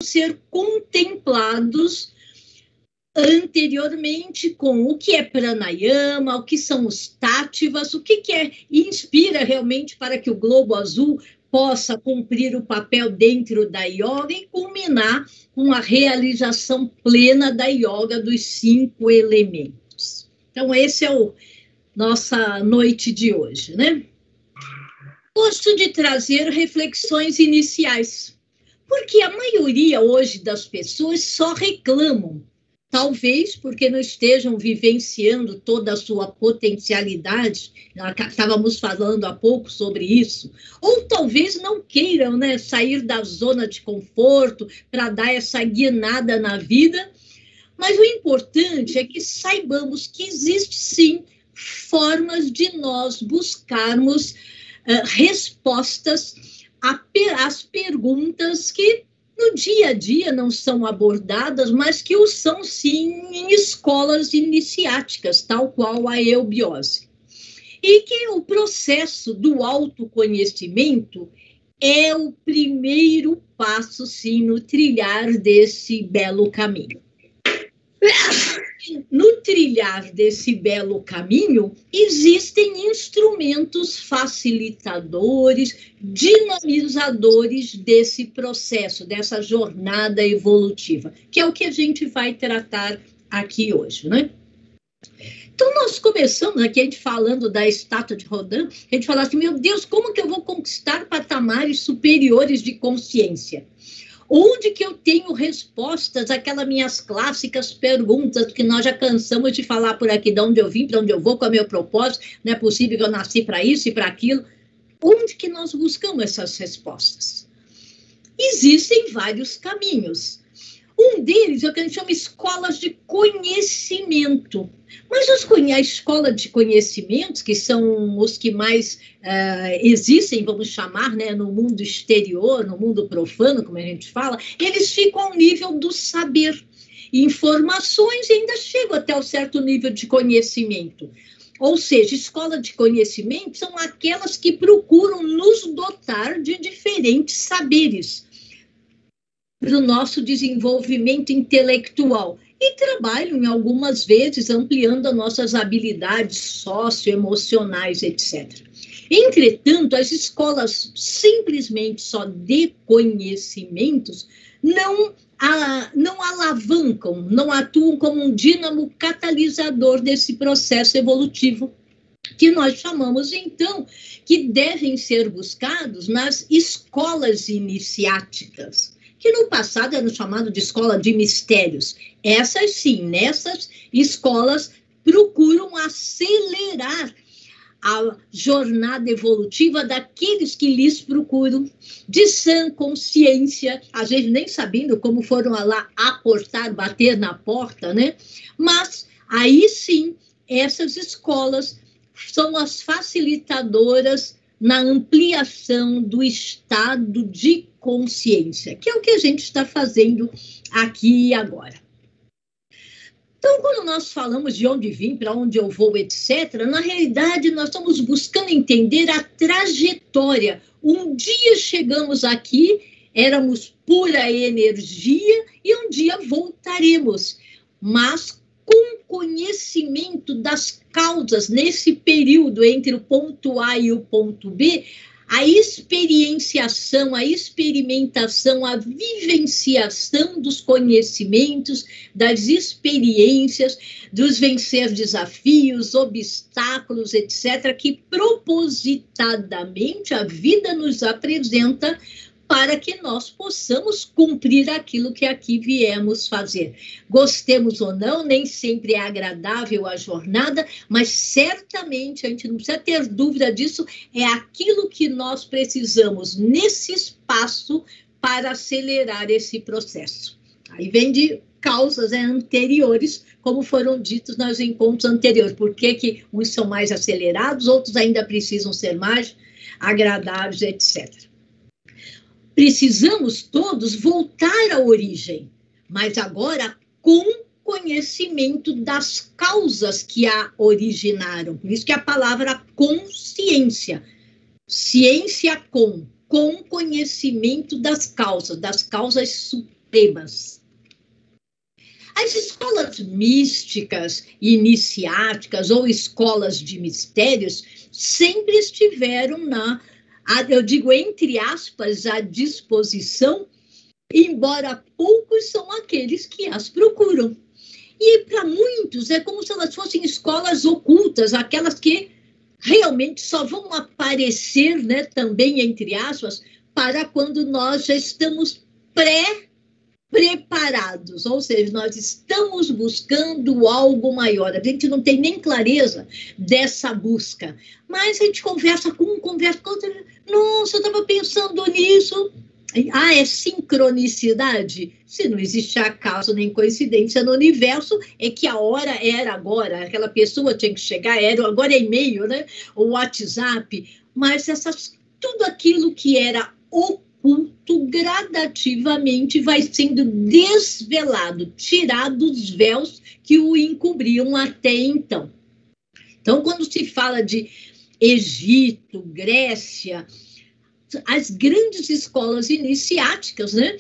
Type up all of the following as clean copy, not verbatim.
ser contemplados anteriormente com o que é pranayama, o que são os tattvas, o que inspira realmente para que o globo azul possa cumprir o papel dentro da yoga e culminar com a realização plena da yoga dos 5 elementos. Então, esse é o nossa noite de hoje, né? Gosto de trazer reflexões iniciais, porque a maioria hoje das pessoas só reclamam, talvez porque não estejam vivenciando toda a sua potencialidade, estávamos falando há pouco sobre isso, ou talvez não queiram, né, sair da zona de conforto para dar essa guinada na vida, mas o importante é que saibamos que existe sim formas de nós buscarmos respostas às perguntas que no dia a dia não são abordadas, mas que o são sim em escolas iniciáticas, tal qual a eubiose. E que o processo do autoconhecimento é o primeiro passo, sim, no trilhar desse belo caminho. No trilhar desse belo caminho, existem instrumentos facilitadores, dinamizadores desse processo, dessa jornada evolutiva, que é o que a gente vai tratar aqui hoje, né? Então, nós começamos aqui, a gente falando da estátua de Rodin, a gente fala assim, meu Deus, como que eu vou conquistar patamares superiores de consciência? Onde que eu tenho respostas àquelas minhas clássicas perguntas que nós já cansamos de falar por aqui, de onde eu vim, para onde eu vou, qual é o meu propósito, não é possível que eu nasci para isso e para aquilo. Onde que nós buscamos essas respostas? Existem vários caminhos. Um deles é o que a gente chama de escolas de conhecimento. Mas a escola de conhecimentos, que são os que mais existem, vamos chamar, né, no mundo exterior, no mundo profano, como a gente fala, eles ficam ao nível do saber. Informações ainda chegam até um certo nível de conhecimento. Ou seja, escola de conhecimento são aquelas que procuram nos dotar de diferentes saberes para o nosso desenvolvimento intelectual e trabalham, algumas vezes, ampliando as nossas habilidades socioemocionais, etc. Entretanto, as escolas simplesmente só de conhecimentos não alavancam, não atuam como um dínamo catalisador desse processo evolutivo que nós chamamos, então, que devem ser buscados nas escolas iniciáticas, que no passado eram chamadas de escola de mistérios. Essas sim, nessas escolas procuram acelerar a jornada evolutiva daqueles que lhes procuram, de sã consciência, às vezes nem sabendo como foram lá aportar, bater na porta, né? Mas aí sim, essas escolas são as facilitadoras na ampliação do estado de consciência, que é o que a gente está fazendo aqui e agora. Então, quando nós falamos de onde vim, para onde eu vou, etc., na realidade, nós estamos buscando entender a trajetória. Um dia chegamos aqui, éramos pura energia, e um dia voltaremos, mas com conhecimento das causas, nesse período entre o ponto A e o ponto B, a experienciação, a experimentação, a vivenciação dos conhecimentos, das experiências, dos vencer desafios, obstáculos, etc., que propositadamente a vida nos apresenta para que nós possamos cumprir aquilo que aqui viemos fazer. Gostemos ou não, nem sempre é agradável a jornada, mas certamente, a gente não precisa ter dúvida disso, é aquilo que nós precisamos nesse espaço para acelerar esse processo. Aí vem de causas anteriores, como foram ditos nos encontros anteriores. Por que uns são mais acelerados, outros ainda precisam ser mais agradáveis, etc. Precisamos todos voltar à origem, mas agora com conhecimento das causas que a originaram. Por isso que a palavra consciência, ciência com conhecimento das causas temas. As escolas místicas, iniciáticas ou escolas de mistérios sempre estiveram eu digo entre aspas, à disposição, embora poucos são aqueles que as procuram. E para muitos é como se elas fossem escolas ocultas, aquelas que realmente só vão aparecer, né, também entre aspas, para quando nós já estamos preparados, ou seja, nós estamos buscando algo maior. A gente não tem nem clareza dessa busca, mas a gente conversa com um, conversa com outro. Nossa, eu estava pensando nisso. Ah, é sincronicidade? Se não existe acaso nem coincidência no universo, é que a hora era agora, aquela pessoa tinha que chegar, agora é e-mail, né? O WhatsApp, mas tudo aquilo que era oculto gradativamente vai sendo desvelado, tirado os véus que o encobriam até então. Então, quando se fala de Egito, Grécia, as grandes escolas iniciáticas, né?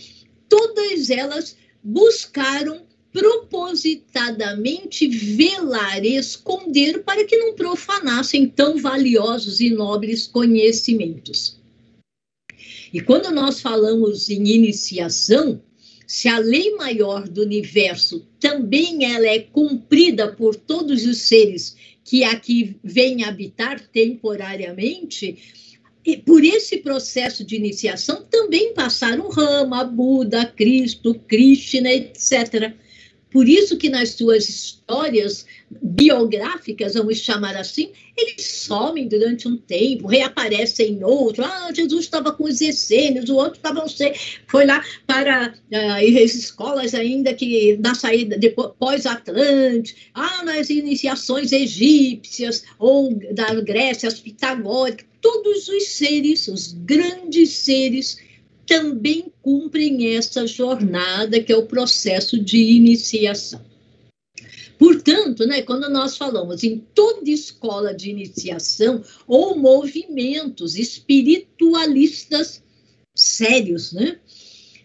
Todas elas buscaram propositadamente velar, esconder, para que não profanassem tão valiosos e nobres conhecimentos. E quando nós falamos em iniciação, se a lei maior do universo também ela é cumprida por todos os seres que aqui vêm habitar temporariamente, e por esse processo de iniciação também passaram Rama, Buda, Cristo, Krishna, etc. Por isso que nas suas histórias biográficas, vamos chamar assim, eles somem durante um tempo, reaparecem em outro. Ah, Jesus estava com os essênios, o outro estava, não sei, foi lá para as escolas ainda que na saída, depois, pós-Atlântico, nas iniciações egípcias ou da Grécia, as pitagóricas, todos os seres, os grandes seres, também cumprem essa jornada que é o processo de iniciação. Portanto, né, quando nós falamos em toda escola de iniciação ou movimentos espiritualistas sérios, né,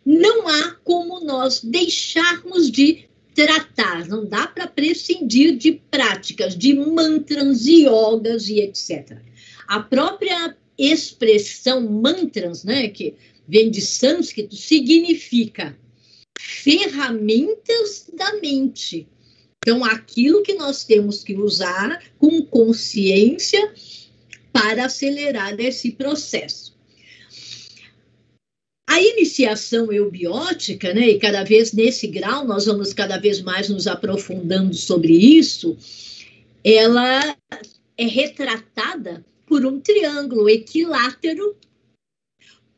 não há como nós deixarmos de tratar, não dá para prescindir de práticas, de mantras, yogas e etc. A própria expressão mantras, né, que vem de sânscrito, significa ferramentas da mente. Então, aquilo que nós temos que usar com consciência para acelerar esse processo. A iniciação eubiótica, né, e cada vez nesse grau, nós vamos cada vez mais nos aprofundando sobre isso, ela é retratada por um triângulo equilátero,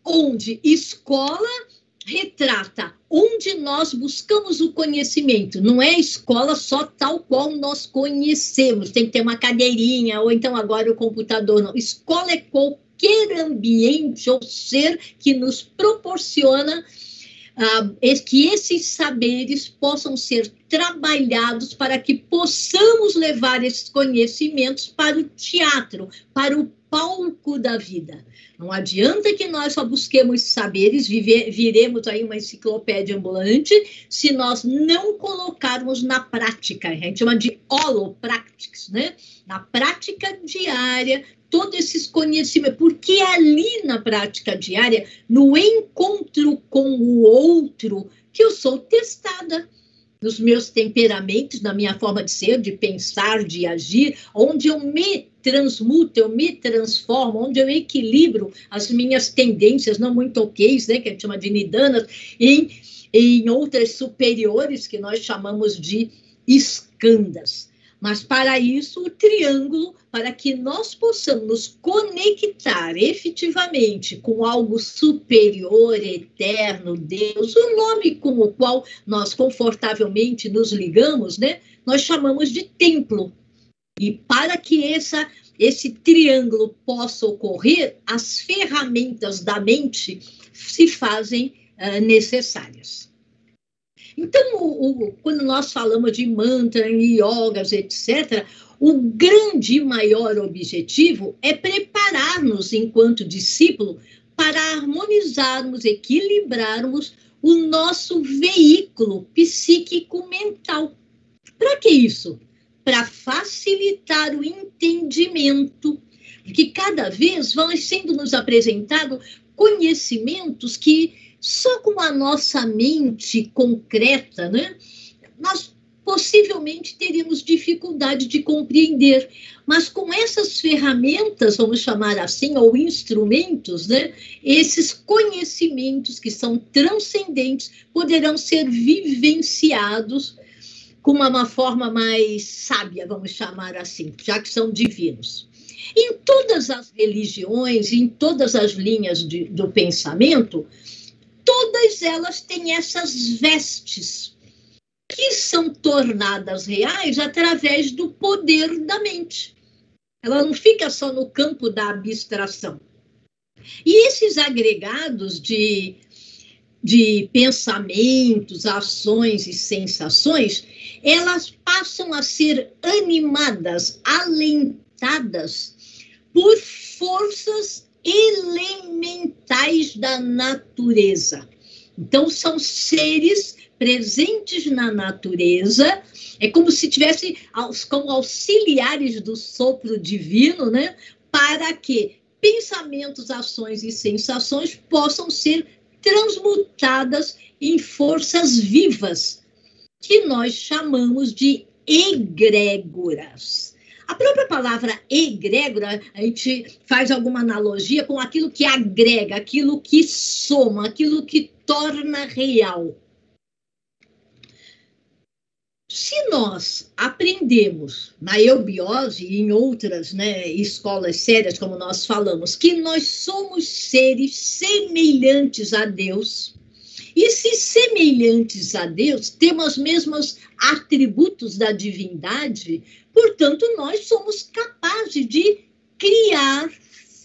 onde escola retrata onde nós buscamos o conhecimento. Não é escola só tal qual nós conhecemos, tem que ter uma cadeirinha, ou então agora o computador, não. Escola é qualquer ambiente ou ser que nos proporciona que esses saberes possam ser trabalhados para que possamos levar esses conhecimentos para o teatro, para o palco da vida. Não adianta que nós só busquemos saberes, viremos aí uma enciclopédia ambulante, se nós não colocarmos na prática. A gente chama de holopractics, né? Na prática diária, todos esses conhecimentos, porque ali na prática diária, no encontro com o outro, que eu sou testada nos meus temperamentos, na minha forma de ser, de pensar, de agir, onde eu me transmuto, eu me transformo, onde eu equilibro as minhas tendências não muito ok's, né, que a gente chama de nidanas, em outras superiores, que nós chamamos de skandhas. Mas para isso, o triângulo, para que nós possamos nos conectar efetivamente com algo superior, eterno, Deus, o nome com o qual nós confortavelmente nos ligamos, né? Nós chamamos de templo. E para que esse triângulo possa ocorrer, as ferramentas da mente se fazem necessárias. Então, quando nós falamos de mantra, yogas, etc., o grande e maior objetivo é preparar-nos, enquanto discípulo, para harmonizarmos, equilibrarmos o nosso veículo psíquico mental. Para que isso? Para facilitar o entendimento, porque cada vez vão sendo nos apresentados conhecimentos que só com a nossa mente concreta, né, nós possivelmente teríamos dificuldade de compreender. Mas com essas ferramentas, vamos chamar assim, ou instrumentos, né, esses conhecimentos que são transcendentes poderão ser vivenciados com uma forma mais sábia, vamos chamar assim, já que são divinos. Em todas as religiões, em todas as linhas do pensamento, todas elas têm essas vestes que são tornadas reais através do poder da mente. Ela não fica só no campo da abstração. E esses agregados de pensamentos, ações e sensações, elas passam a ser animadas, alentadas por forças elementais da natureza. Então, são seres presentes na natureza, é como se tivesse como auxiliares do sopro divino, né? Para que pensamentos, ações e sensações possam ser transmutadas em forças vivas, que nós chamamos de egrégoras. A própria palavra egrégora, a gente faz alguma analogia com aquilo que agrega, aquilo que soma, aquilo que torna real. Se nós aprendemos na eubiose e em outras, né, escolas sérias, como nós falamos, que nós somos seres semelhantes a Deus, e se semelhantes a Deus, temos os mesmos atributos da divindade, portanto, nós somos capazes de criar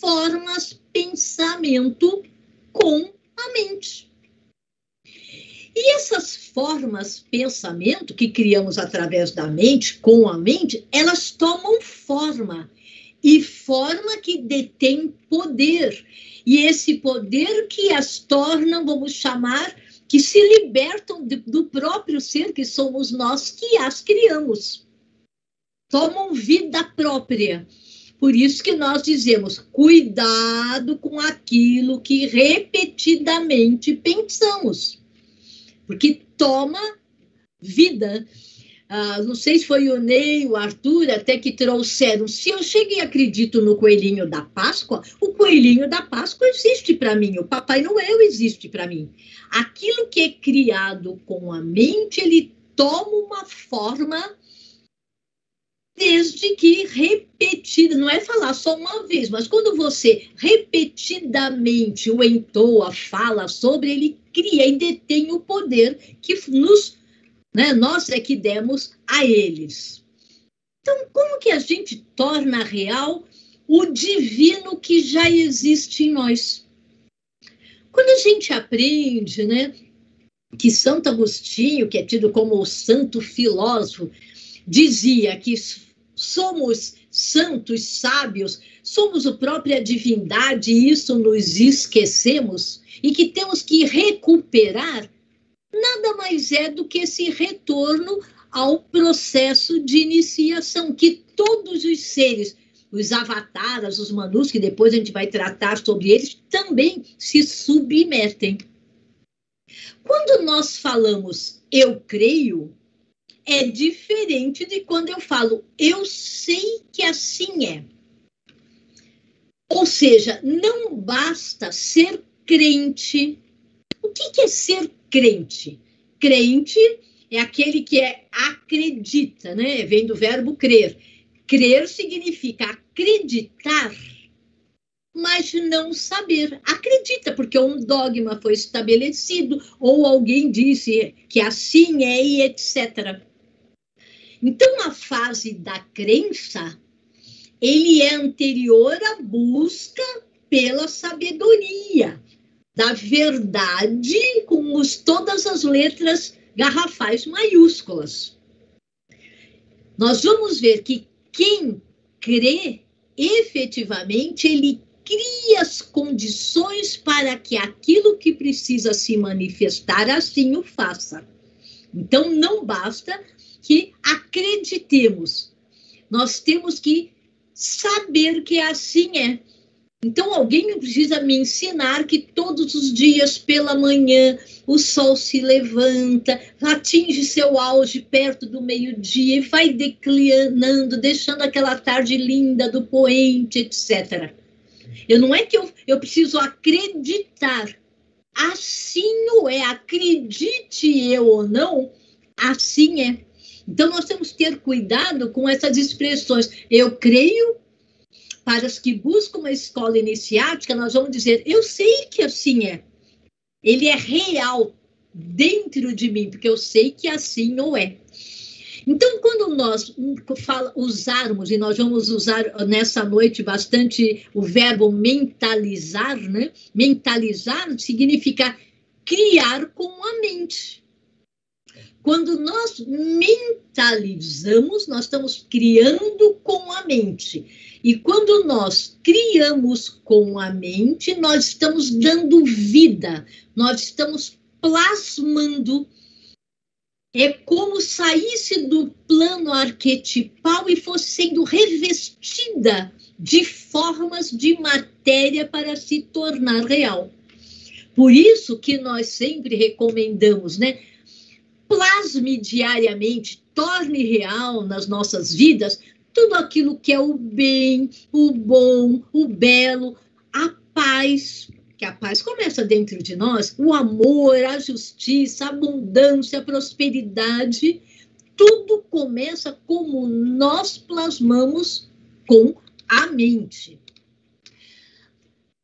formas, pensamento com a mente. E essas formas, pensamento, que criamos através da mente, com a mente, elas tomam forma. E forma que detém poder. E esse poder que as tornam, vamos chamar, que se libertam do próprio ser, que somos nós que as criamos. Tomam vida própria. Por isso que nós dizemos, cuidado com aquilo que repetidamente pensamos. Porque toma vida. Não sei se foi o Ney, o Arthur, até que trouxeram. Se eu cheguei e acredito no coelhinho da Páscoa, o coelhinho da Páscoa existe para mim, o Papai Noel existe para mim. Aquilo que é criado com a mente, ele toma uma forma desde que repetida, não é falar só uma vez, mas quando você repetidamente o entoa, fala sobre, ele cria e detém o poder que nós é que demos a eles. Então, como que a gente torna real o divino que já existe em nós? Quando a gente aprende, né, que Santo Agostinho, que é tido como o santo filósofo, dizia que somos santos, sábios, somos a própria divindade e isso nos esquecemos e que temos que recuperar, nada mais é do que esse retorno ao processo de iniciação, que todos os seres, os avataras, os manus, que depois a gente vai tratar sobre eles, também se submetem. Quando nós falamos eu creio, é diferente de quando eu falo eu sei que assim é. Ou seja, não basta ser crente. O que é ser crente? Crente é aquele que acredita, né? Vem do verbo crer. Crer significa acreditar, mas não saber. Acredita, porque um dogma foi estabelecido, ou alguém disse que assim é e etc. Então, a fase da crença, ele é anterior à busca pela sabedoria, da verdade, com todas as letras garrafais maiúsculas. Nós vamos ver que quem crê, efetivamente, ele cria as condições para que aquilo que precisa se manifestar assim o faça. Então, não basta que acreditemos. Nós temos que saber que assim é. Então, alguém precisa me ensinar que todos os dias pela manhã o sol se levanta, atinge seu auge perto do meio-dia e vai declinando, deixando aquela tarde linda do poente, etc. Não é que eu preciso acreditar. Assim o é, acredite eu ou não, assim é. Então, nós temos que ter cuidado com essas expressões. Eu creio. Para os que buscam uma escola iniciática, nós vamos dizer, eu sei que assim é. Ele é real dentro de mim, porque eu sei que assim ou é. Então, quando nós usarmos, e nós vamos usar nessa noite bastante o verbo mentalizar, né? Mentalizar significa criar com a mente. Quando nós mentalizamos, nós estamos criando com a mente. E quando nós criamos com a mente, nós estamos dando vida, nós estamos plasmando. É como saísse do plano arquetipal e fosse sendo revestida de formas de matéria para se tornar real. Por isso que nós sempre recomendamos, né? Plasme diariamente, torne real nas nossas vidas tudo aquilo que é o bem, o bom, o belo, a paz, que a paz começa dentro de nós, o amor, a justiça, a abundância, a prosperidade, tudo começa como nós plasmamos com a mente.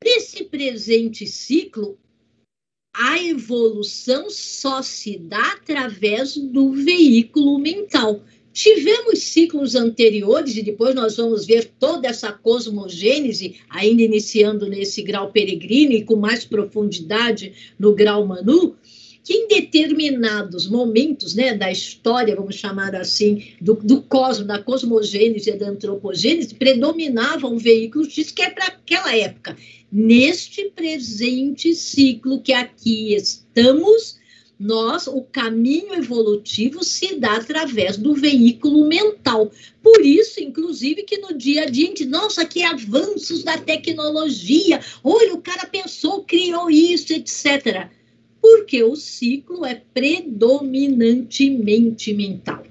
Nesse presente ciclo, a evolução só se dá através do veículo mental. Tivemos ciclos anteriores, e depois nós vamos ver toda essa cosmogênese, ainda iniciando nesse grau peregrino e com mais profundidade no grau Manu, que em determinados momentos, né, da história, vamos chamar assim, do cosmos, da cosmogênese e da antropogênese, predominavam veículos, diz que é para aquela época. Neste presente ciclo que aqui estamos, o caminho evolutivo se dá através do veículo mental. Por isso, inclusive, que no dia a dia, a gente, nossa, que avanços da tecnologia, olha, o cara pensou, criou isso, etc. Porque o ciclo é predominantemente mental.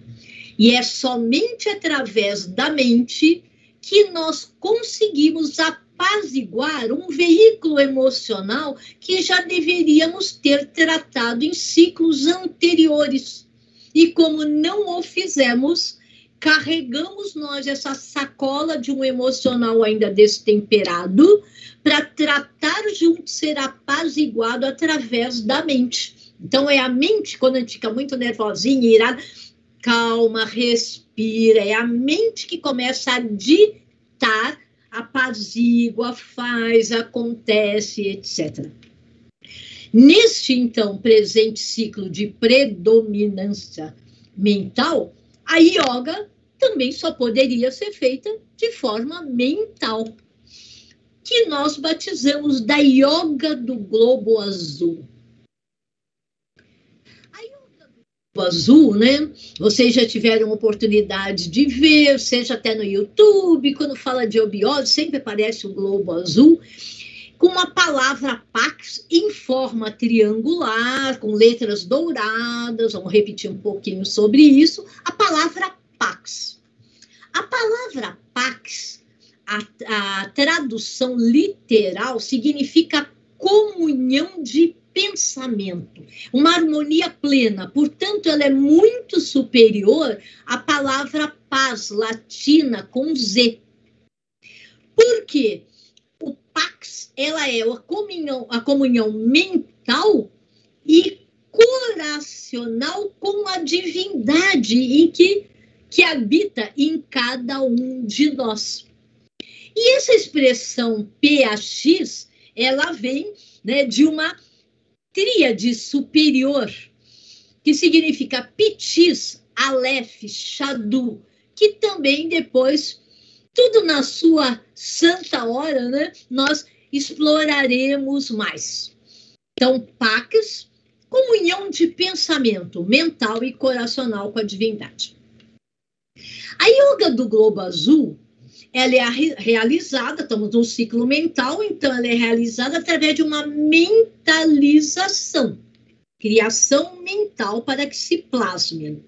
E é somente através da mente que nós conseguimos apaziguar um veículo emocional que já deveríamos ter tratado em ciclos anteriores. E como não o fizemos, carregamos nós essa sacola de um emocional ainda destemperado para tratar de ser apaziguado através da mente. Então, é a mente, quando a gente fica muito nervosinha, irada, calma, respira, é a mente que começa a ditar, apazigua, faz, acontece, etc. Neste, então, presente ciclo de predominância mental, a yoga também só poderia ser feita de forma mental, que nós batizamos da yoga do globo azul. A yoga do globo azul, né? Vocês já tiveram oportunidade de ver, seja até no YouTube, quando fala de obiose, sempre aparece o globo azul, com uma palavra Pax em forma triangular, com letras douradas, vamos repetir um pouquinho sobre isso, a palavra Pax. A palavra Pax, a tradução literal, significa comunhão de pensamento, uma harmonia plena, portanto, ela é muito superior à palavra paz, latina, com Z. Por quê? O Pax, ela é a comunhão mental e coracional com a divindade em que habita em cada um de nós. E essa expressão PAX, ela vem, né, de uma tríade superior, que significa Pitis, Aleph, Shadu, que também depois tudo na sua santa hora, né, nós exploraremos mais. Então, Pax, comunhão de pensamento mental e coracional com a divindade. A yoga do globo azul, ela é realizada, estamos num ciclo mental, então ela é realizada através de uma mentalização, criação mental para que se plasme.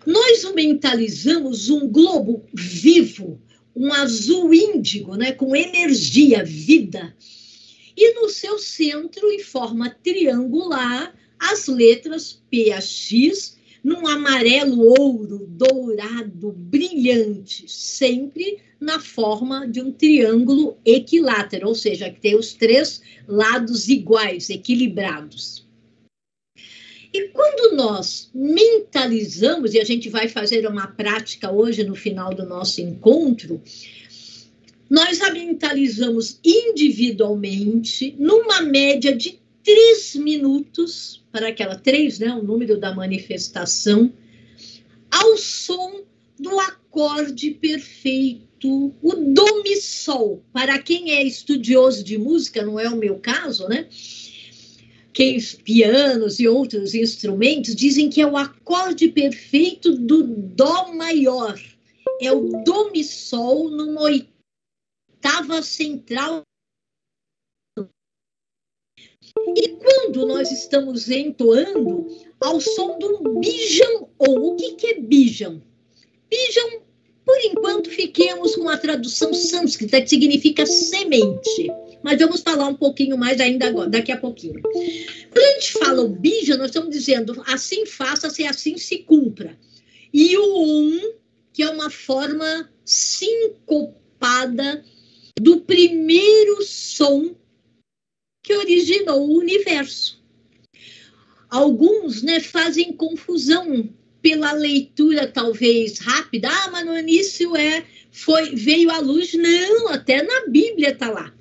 Nós mentalizamos um globo vivo, um azul índigo, né, com energia, vida. E no seu centro, em forma triangular, as letras P a X, num amarelo ouro, dourado, brilhante, sempre na forma de um triângulo equilátero, ou seja, que tem os 3 lados iguais, equilibrados. E quando nós mentalizamos, e a gente vai fazer uma prática hoje no final do nosso encontro, nós a mentalizamos individualmente, numa média de 3 minutos, para aquela 3, né, o número da manifestação, ao som do acorde perfeito, o do mi sol. Para quem é estudioso de música, não é o meu caso, né? Que pianos e outros instrumentos dizem que é o acorde perfeito do dó maior. É o do mi sol numa oitava central. E quando nós estamos entoando ao som do bijam, ou o que é bijam? Bijam, por enquanto, fiquemos com a tradução sânscrita, que significa semente. Mas vamos falar um pouquinho mais ainda agora, daqui a pouquinho. Quando a gente fala o bijam, nós estamos dizendo assim faça-se, assim se cumpra. E o que é uma forma sincopada do primeiro som que originou o universo. Alguns, né, fazem confusão pela leitura talvez rápida. Ah, mas no início veio a luz. Não, até na Bíblia está lá.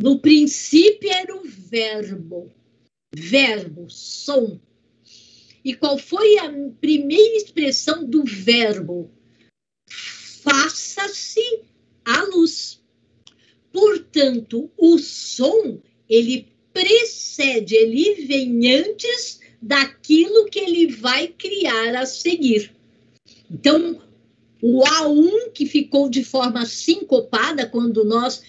No princípio era o verbo, som. E qual foi a primeira expressão do verbo? Faça-se a luz. Portanto, o som, ele precede, ele vem antes daquilo que ele vai criar a seguir. Então, o A1, que ficou de forma sincopada, quando nós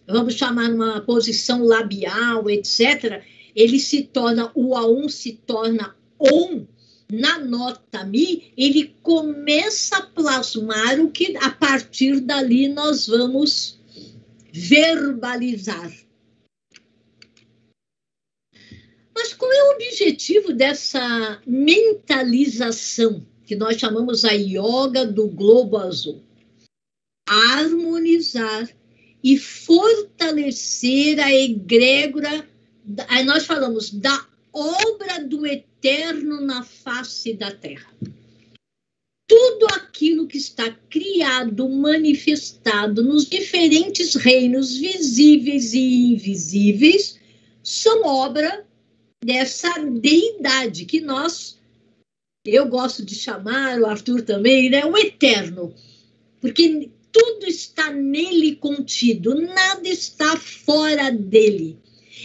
vamos chamar numa posição labial, etc., ele se torna, o A1 se torna ON, na nota Mi, ele começa a plasmar o que a partir dali nós vamos verbalizar. Mas qual é o objetivo dessa mentalização, que nós chamamos a yoga do globo azul? Harmonizar e fortalecer a egrégora, aí nós falamos da obra do eterno na face da terra. Tudo aquilo que está criado, manifestado nos diferentes reinos visíveis e invisíveis, são obra dessa deidade que eu gosto de chamar, o Arthur também, né, o eterno, porque tudo está nele contido, nada está fora dele.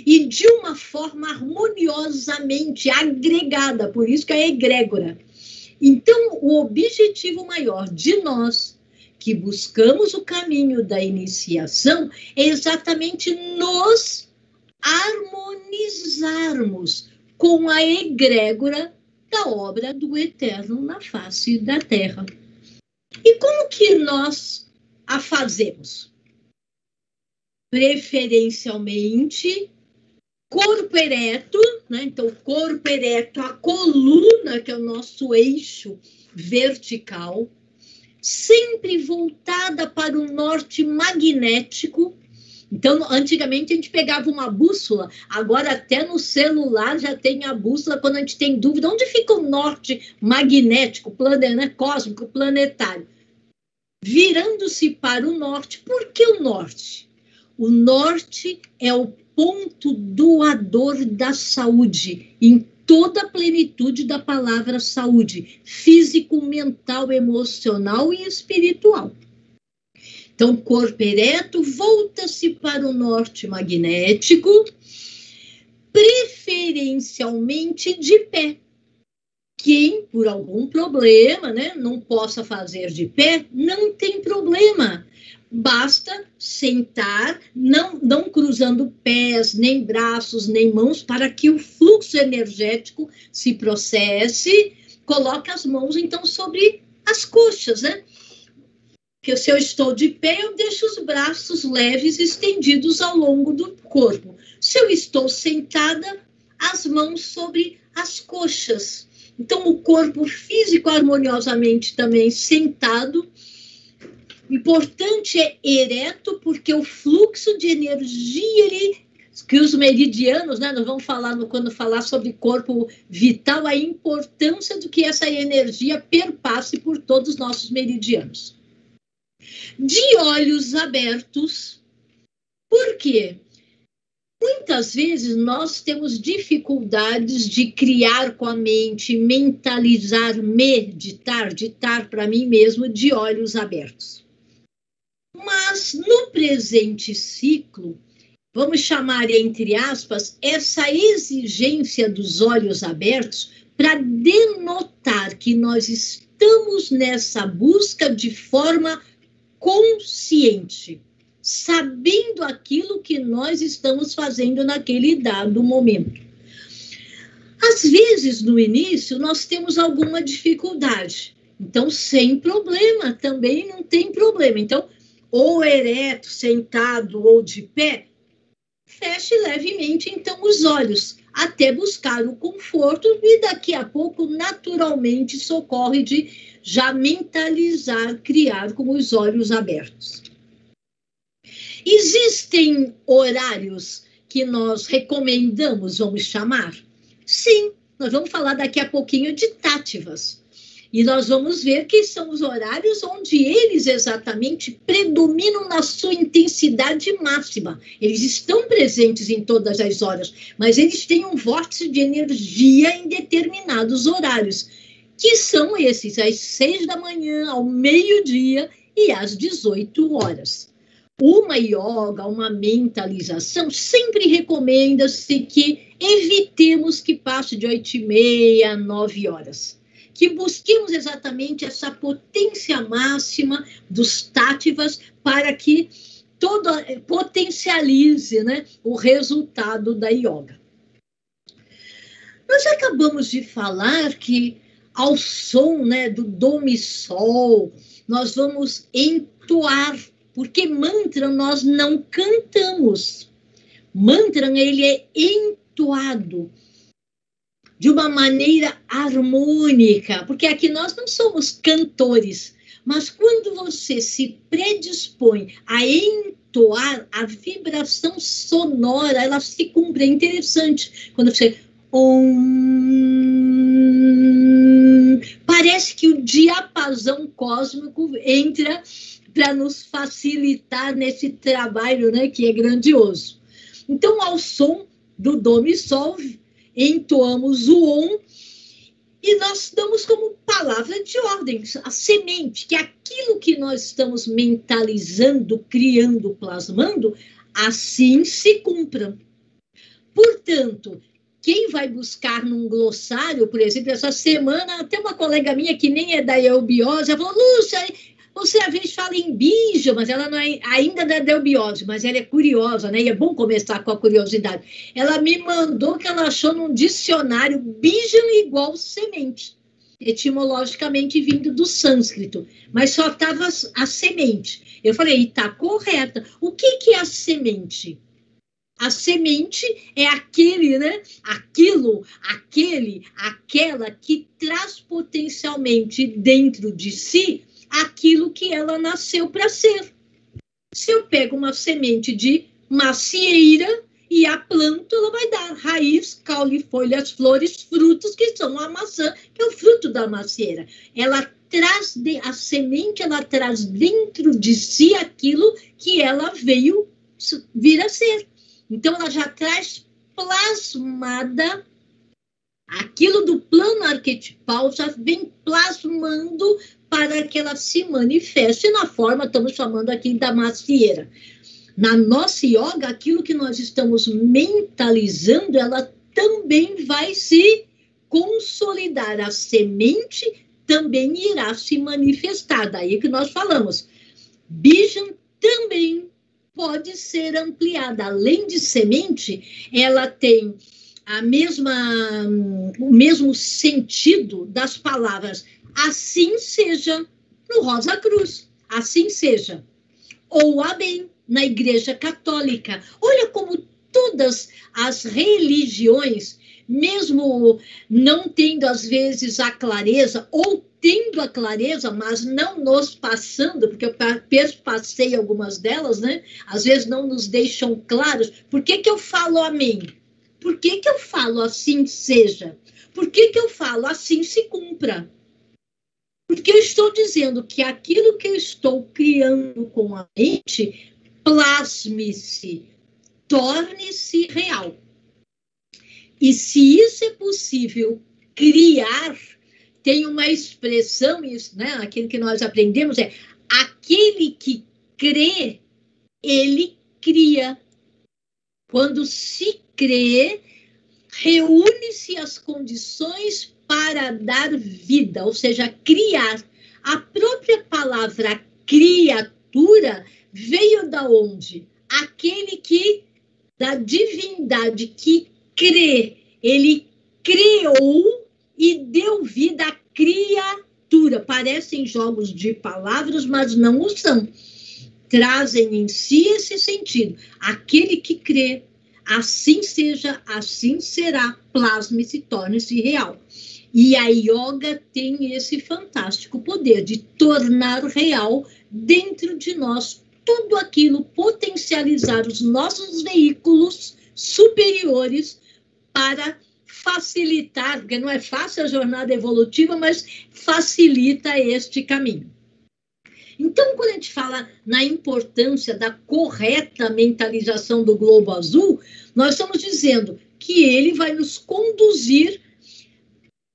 E de uma forma harmoniosamente agregada, por isso que é egrégora. Então, o objetivo maior de nós, que buscamos o caminho da iniciação, é exatamente nos harmonizarmos com a egrégora da obra do Eterno na face da Terra. E como que nós a fazemos? Preferencialmente, corpo ereto, né? Então, corpo ereto, a coluna, que é o nosso eixo vertical, sempre voltada para o norte magnético. Então, antigamente a gente pegava uma bússola, agora até no celular já tem a bússola quando a gente tem dúvida. Onde fica o norte magnético, cósmico, planetário? Virando-se para o norte. Por que o norte? O norte é o ponto doador da saúde em toda a plenitude da palavra saúde, físico, mental, emocional e espiritual. Então, corpo ereto volta-se para o norte magnético, preferencialmente de pé. Quem, por algum problema, né, não possa fazer de pé, não tem problema. Basta sentar, não cruzando pés, nem braços, nem mãos, para que o fluxo energético se processe. Coloque as mãos, então, sobre as coxas, né? Porque se eu estou de pé, eu deixo os braços leves estendidos ao longo do corpo. Se eu estou sentada, as mãos sobre as coxas. Então, o corpo físico harmoniosamente também sentado. Importante é ereto, porque o fluxo de energia, que os meridianos, né, nós vamos falar quando falar sobre corpo vital, a importância do que essa energia perpasse por todos os nossos meridianos. De olhos abertos, por quê? Muitas vezes nós temos dificuldades de criar com a mente, mentalizar, meditar, ditar para mim mesmo de olhos abertos. Mas no presente ciclo, vamos chamar entre aspas, essa exigência dos olhos abertos para denotar que nós estamos nessa busca de forma consciente, sabendo aquilo que nós estamos fazendo naquele dado momento. Às vezes, no início, nós temos alguma dificuldade. Então, sem problema, também não tem problema. Então, ou ereto, sentado ou de pé, feche levemente, então, os olhos, até buscar o conforto e daqui a pouco, naturalmente, socorre de já mentalizar, criar com os olhos abertos. Existem horários que nós recomendamos, vamos chamar? Sim, nós vamos falar daqui a pouquinho de tátivas. E nós vamos ver que são os horários onde eles exatamente predominam na sua intensidade máxima. Eles estão presentes em todas as horas, mas eles têm um vórtice de energia em determinados horários, que são esses, às 6 da manhã, ao meio-dia e às 18 horas. Uma yoga, uma mentalização, sempre recomenda-se que evitemos que passe de 8h30 a 9 horas. Que busquemos exatamente essa potência máxima dos táttivas para que potencialize, né, o resultado da yoga. Nós acabamos de falar que ao som, né, do do mi sol, nós vamos entoar, porque mantra nós não cantamos. Mantra, ele é entoado de uma maneira harmônica, porque aqui nós não somos cantores, mas quando você se predispõe a entoar, a vibração sonora, ela se cumpre. É interessante, quando você... parece que o diapasão cósmico entra para nos facilitar nesse trabalho, né, que é grandioso. Então, ao som do do mi sol, entoamos o om e nós damos como palavra de ordem, a semente, que é aquilo que nós estamos mentalizando, criando, plasmando, assim se cumpra. Portanto, quem vai buscar num glossário, por exemplo, essa semana, até uma colega minha que nem é da eubiose, ela falou, Lúcia, você às vezes fala em bija, mas ela não é, ainda não é da eubiose, mas ela é curiosa, né? E é bom começar com a curiosidade. Ela me mandou que ela achou num dicionário bija igual semente, etimologicamente vindo do sânscrito, mas só estava a semente. Eu falei, está correta. O que é a semente? A semente é aquele, né? Aquilo, aquele, aquela que traz potencialmente dentro de si aquilo que ela nasceu para ser. Se eu pego uma semente de macieira e a planto, ela vai dar raiz, caule, folhas, flores, frutos, que são a maçã, que é o fruto da macieira. Ela traz, a semente, ela traz dentro de si aquilo que ela veio vir a ser. Então, ela já traz plasmada Aquilo do plano arquetipal já vem plasmando para que ela se manifeste na forma, estamos chamando aqui da macieira. Na nossa yoga, aquilo que nós estamos mentalizando, ela também vai se consolidar. A semente também irá se manifestar. Daí que nós falamos. Bijan também pode ser ampliada. Além de semente, ela tem o mesmo sentido das palavras assim seja no Rosa Cruz, assim seja. Ou amém na Igreja Católica. Olha como todas as religiões, mesmo não tendo às vezes a clareza, ou tendo a clareza, mas não nos passando, porque eu passei algumas delas, né? Às vezes não nos deixam claros. Por que eu falo amém? Por que eu falo assim seja? Por que eu falo assim se cumpra? Porque eu estou dizendo que aquilo que eu estou criando com a mente plasme-se, torne-se real. E se isso é possível criar, tem uma expressão, isso, né? Aquilo que nós aprendemos é aquele que crê, ele cria. Quando se crê, reúne-se as condições para dar vida, ou seja, criar. A própria palavra criatura veio da onde? Aquele que, da divindade que crê, ele criou e deu vida à criatura. Parecem jogos de palavras, mas não o são. Trazem em si esse sentido. Aquele que crê, assim seja, assim será, plasme-se, torne-se real. E a yoga tem esse fantástico poder de tornar real dentro de nós tudo aquilo, potencializar os nossos veículos superiores para facilitar, porque não é fácil a jornada evolutiva, mas facilita este caminho. Então, quando a gente fala na importância da correta mentalização do globo azul, nós estamos dizendo que ele vai nos conduzir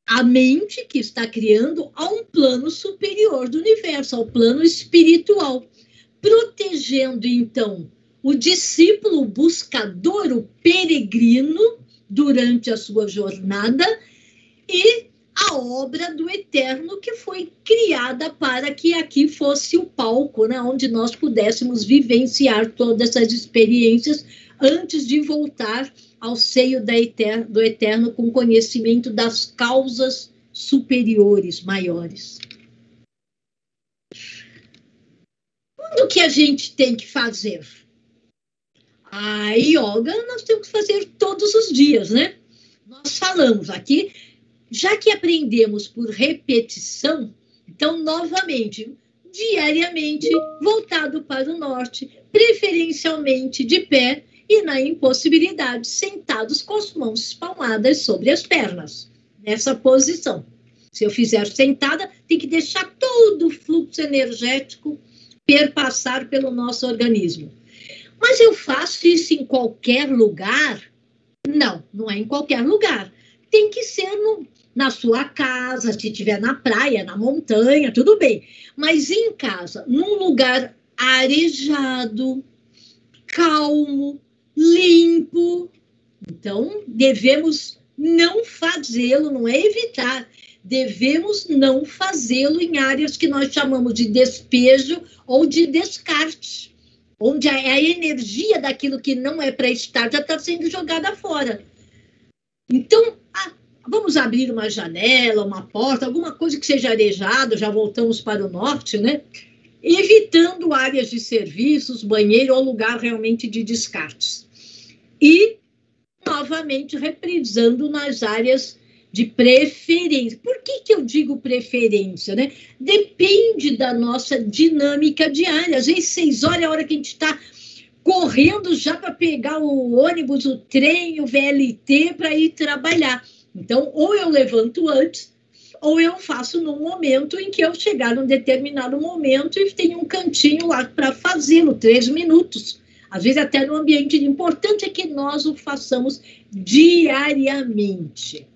a mente que está criando a um plano superior do universo, ao plano espiritual, protegendo, então, o discípulo, o buscador, o peregrino, durante a sua jornada, e a obra do Eterno que foi criada para que aqui fosse o palco, né, onde nós pudéssemos vivenciar todas essas experiências antes de voltar ao seio do Eterno com conhecimento das causas superiores, maiores. Quando que a gente tem que fazer? A yoga nós temos que fazer todos os dias, né? Nós falamos aqui, já que aprendemos por repetição, então, novamente, diariamente, voltado para o norte, preferencialmente de pé e na impossibilidade, sentados com as mãos espalmadas sobre as pernas, nessa posição. Se eu fizer sentada, tem que deixar todo o fluxo energético perpassar pelo nosso organismo. Mas eu faço isso em qualquer lugar? Não, não é em qualquer lugar. Tem que ser na sua casa, se estiver na praia, na montanha, tudo bem. Mas em casa, num lugar arejado, calmo, limpo. Então, devemos não fazê-lo, não é evitar. Devemos não fazê-lo em áreas que nós chamamos de despejo ou de descarte, onde a energia daquilo que não é para estar já está sendo jogada fora. Então, vamos abrir uma janela, uma porta, alguma coisa que seja arejada, já voltamos para o norte, né? Evitando áreas de serviços, banheiro ou lugar realmente de descartes. E, novamente, reprisando nas áreas de preferência. Por que eu digo preferência, né? Depende da nossa dinâmica diária. Às vezes, 6 horas é a hora que a gente está correndo já para pegar o ônibus, o trem, o VLT para ir trabalhar. Então, ou eu levanto antes, ou eu faço num momento em que eu chegar num determinado momento e tenho um cantinho lá para fazê-lo, 3 minutos. Às vezes até no ambiente. O importante é que nós o façamos diariamente.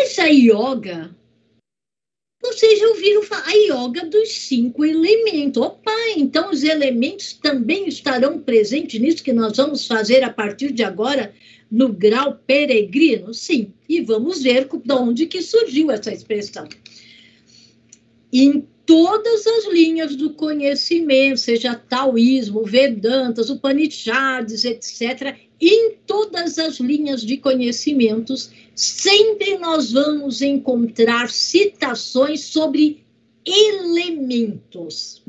Mas a yoga, vocês já ouviram falar, a yoga dos 5 elementos. Opa, então os elementos também estarão presentes nisso que nós vamos fazer a partir de agora no grau peregrino? Sim, e vamos ver de onde que surgiu essa expressão. Em todas as linhas do conhecimento, seja taoísmo, Vedantas, Upanishads, etc., em todas as linhas de conhecimentos, sempre nós vamos encontrar citações sobre elementos.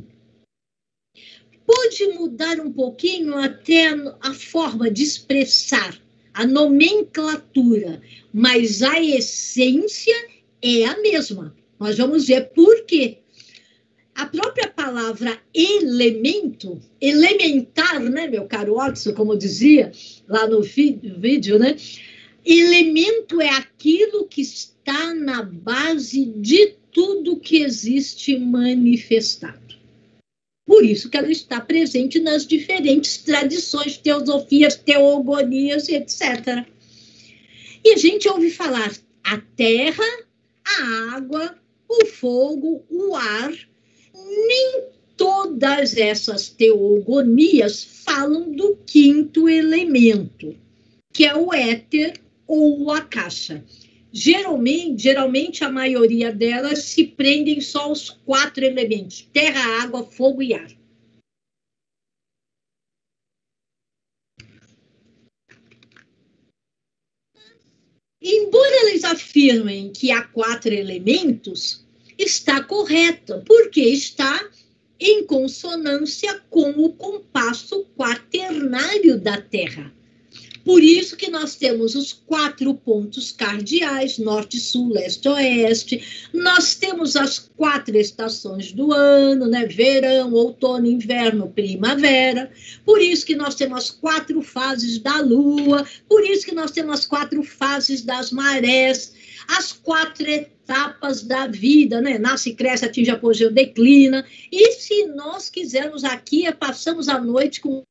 Pode mudar um pouquinho até a forma de expressar, a nomenclatura, mas a essência é a mesma. Nós vamos ver por quê. A própria palavra elemento, elementar, né, meu caro Watson, como dizia lá no vídeo, né? Elemento é aquilo que está na base de tudo que existe manifestado. Por isso que ela está presente nas diferentes tradições, teosofias, teogonias, etc. E a gente ouve falar a terra, a água, o fogo, o ar. Nem todas essas teogonias falam do 5º elemento, que é o éter ou o akasha. Geralmente a maioria delas se prendem só aos 4 elementos: terra, água, fogo e ar. Embora eles afirmem que há 4 elementos, está correta, porque está em consonância com o compasso quaternário da Terra. Por isso que nós temos os 4 pontos cardeais, norte, sul, leste, oeste. Nós temos as 4 estações do ano, né? Verão, outono, inverno, primavera. Por isso que nós temos as 4 fases da lua. Por isso que nós temos as 4 fases das marés. As 4 etapas da vida, né? Nasce, cresce, atinge apogeu, declina. E se nós quisermos aqui, passamos a noite com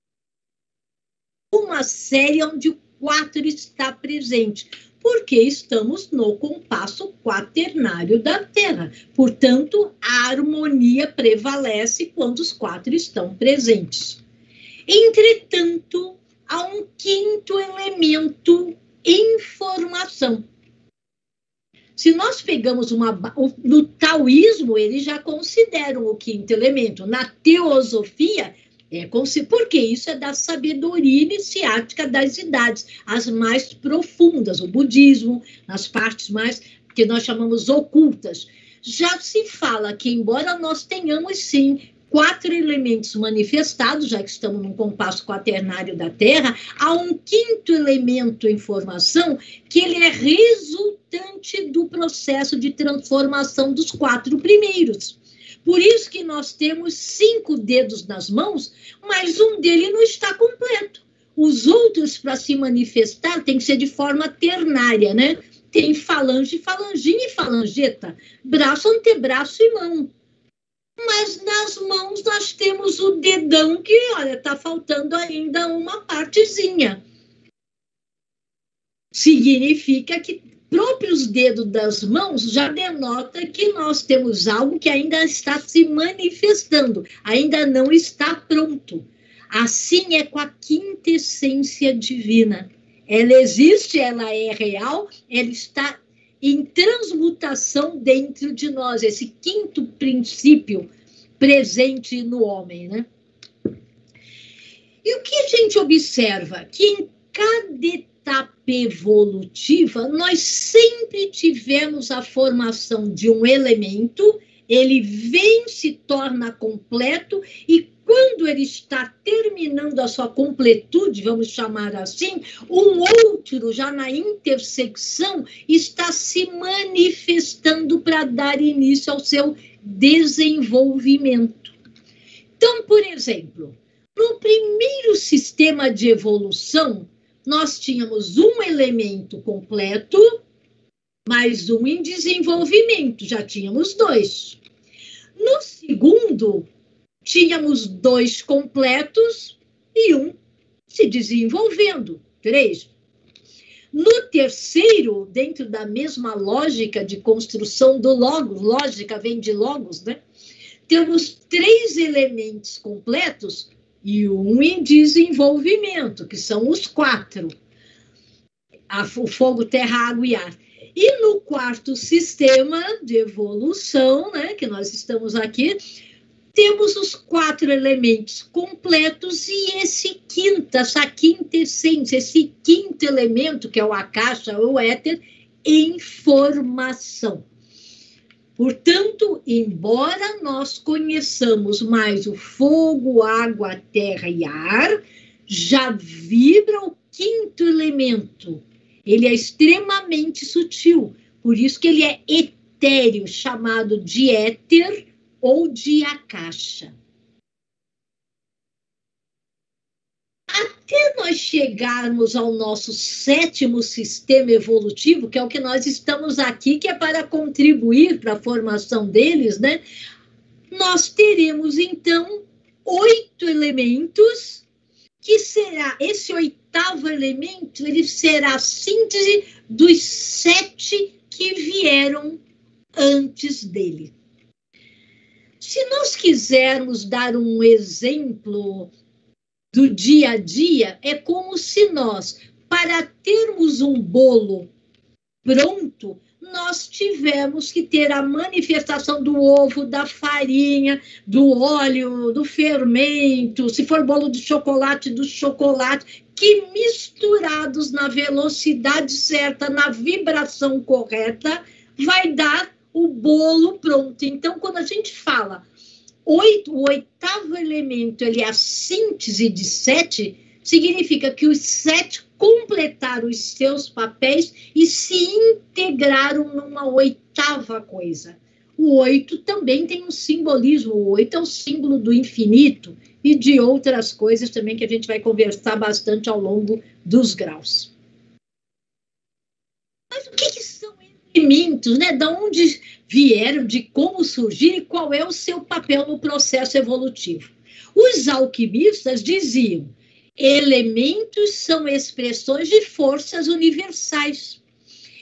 uma série onde o 4 está presente, porque estamos no compasso quaternário da Terra. Portanto, a harmonia prevalece quando os 4 estão presentes. Entretanto, há um 5º elemento: informação. Se nós pegamos no taoísmo, eles já consideram o 5º elemento. Na teosofia, porque isso é da sabedoria iniciática das idades, as mais profundas, o budismo, nas partes mais que nós chamamos ocultas. Já se fala que, embora nós tenhamos, sim, 4 elementos manifestados, já que estamos num compasso quaternário da Terra, há um 5º elemento, informação, que ele é resultante do processo de transformação dos 4 primeiros. Por isso que nós temos 5 dedos nas mãos, mas um dele não está completo. Os outros, para se manifestar, tem que ser de forma ternária, né? Tem falange, falangina e falangeta, braço, antebraço e mão. Mas nas mãos nós temos o dedão que, olha, está faltando ainda uma partezinha. Significa que próprios dedos das mãos já denota que nós temos algo que ainda está se manifestando, ainda não está pronto. Assim é com a quintessência divina. Ela existe, ela é real, ela está em transmutação dentro de nós, esse 5º princípio presente no homem, né? E o que a gente observa? Que em cada etapa evolutiva, nós sempre tivemos a formação de um elemento, ele vem, se torna completo, e quando ele está terminando a sua completude, vamos chamar assim, um outro, já na intersecção, está se manifestando para dar início ao seu desenvolvimento. Então, por exemplo, no primeiro sistema de evolução, nós tínhamos um elemento completo, mais um em desenvolvimento, já tínhamos 2. No segundo, tínhamos 2 completos e um se desenvolvendo, 3. No terceiro, dentro da mesma lógica de construção do logos, lógica vem de logos, né? Temos 3 elementos completos e um em desenvolvimento, que são os 4. O fogo, terra, água e ar. E no quarto sistema de evolução, né, que nós estamos aqui, temos os 4 elementos completos e essa quinta essência, esse quinto elemento, que é o akasha, o éter, em formação. Portanto, embora nós conheçamos mais o fogo, água, terra e ar, já vibra o quinto elemento. Ele é extremamente sutil, por isso que ele é etéreo, chamado de éter ou de akasha. Até nós chegarmos ao nosso 7º sistema evolutivo, que é o que nós estamos aqui, que é para contribuir para a formação deles, né? Nós teremos, então, 8 elementos, que será, esse 8º elemento, ele será a síntese dos 7 que vieram antes dele. Se nós quisermos dar um exemplo do dia a dia, é como se nós, para termos um bolo pronto, nós tivemos que ter a manifestação do ovo, da farinha, do óleo, do fermento, se for bolo de chocolate, do chocolate, que misturados na velocidade certa, na vibração correta, vai dar o bolo pronto. Então, quando a gente fala o 8º elemento, ele é a síntese de 7, significa que os 7 completaram os seus papéis e se integraram numa 8ª coisa. O 8 também tem um simbolismo, o 8 é o símbolo do infinito e de outras coisas também que a gente vai conversar bastante ao longo dos graus. Mas o que são elementos, né? De onde vieram, de como surgir e qual é o seu papel no processo evolutivo? Os alquimistas diziam: elementos são expressões de forças universais.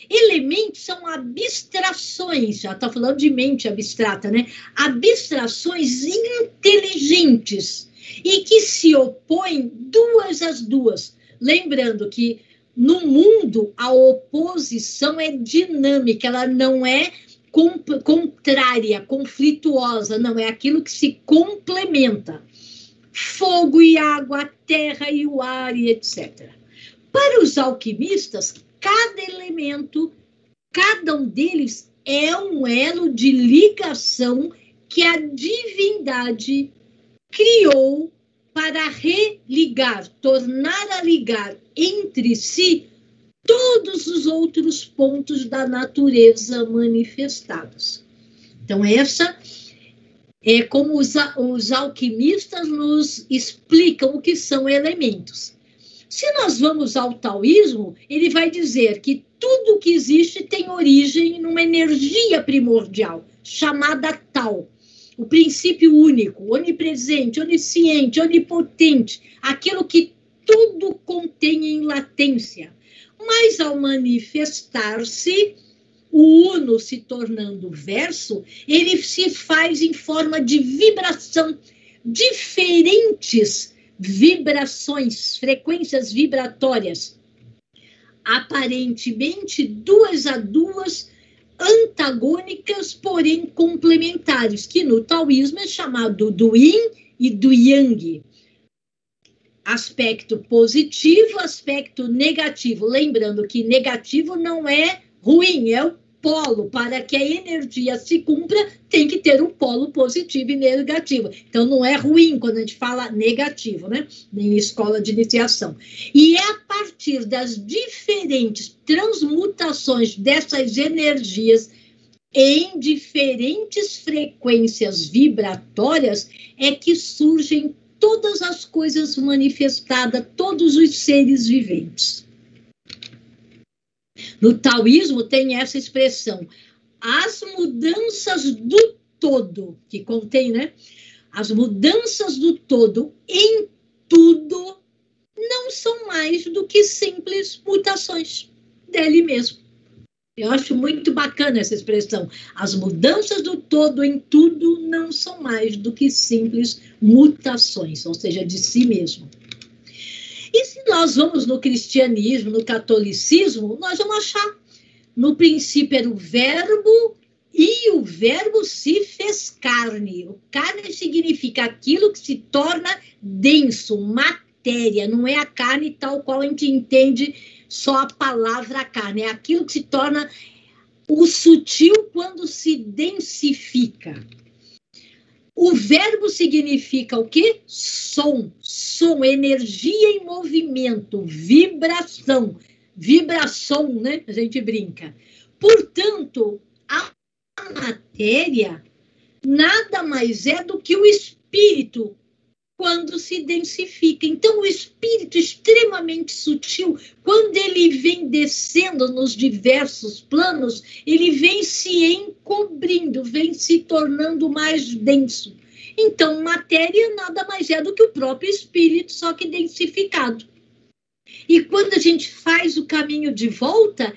Elementos são abstrações, já está falando de mente abstrata, né? Abstrações inteligentes e que se opõem duas às duas. Lembrando que no mundo a oposição é dinâmica, ela não é contrária, conflituosa, não, é aquilo que se complementa. Fogo e água, a terra e o ar, e etc. Para os alquimistas, cada elemento, cada um deles é um elo de ligação que a divindade criou para religar, tornar a ligar entre si todos os outros pontos da natureza manifestados. Então, essa é como os alquimistas nos explicam o que são elementos. Se nós vamos ao taoísmo, ele vai dizer que tudo que existe tem origem numa energia primordial, chamada Tao. O princípio único, onipresente, onisciente, onipotente, aquilo que tudo contém em latência. Mas ao manifestar-se, o uno se tornando verso, ele se faz em forma de vibração, diferentes vibrações, frequências vibratórias, aparentemente 2 a 2, antagônicas, porém complementares, que no taoísmo é chamado do yin e do yang. Aspecto positivo, aspecto negativo. Lembrando que negativo não é ruim, é o polo. Para que a energia se cumpra, tem que ter um polo positivo e negativo. Então, não é ruim quando a gente fala negativo, né? Em escola de iniciação. E é a partir das diferentes transmutações dessas energias em diferentes frequências vibratórias é que surgem todas as coisas manifestadas, todos os seres viventes. No taoísmo tem essa expressão, as mudanças do todo, que contém, né? As mudanças do todo em tudo não são mais do que simples mutações. dele mesmo. Eu acho muito bacana essa expressão. As mudanças do todo em tudo não são mais do que simples mutações, ou seja, de si mesmo. E se nós vamos no cristianismo, no catolicismo, nós vamos achar. No princípio era o verbo, e o verbo se fez carne. O carne significa aquilo que se torna denso, matéria. Não é a carne tal qual a gente entende só a palavra carne. É aquilo que se torna o sutil quando se densifica. O verbo significa o quê? Som, energia em movimento, vibração. Vibração, né? A gente brinca. Portanto, a matéria nada mais é do que o espírito quando se densifica. Então, o espírito extremamente sutil, quando ele vem descendo nos diversos planos, ele vem se encobrindo, vem se tornando mais denso. Então, matéria nada mais é do que o próprio espírito, só que densificado. E quando a gente faz o caminho de volta,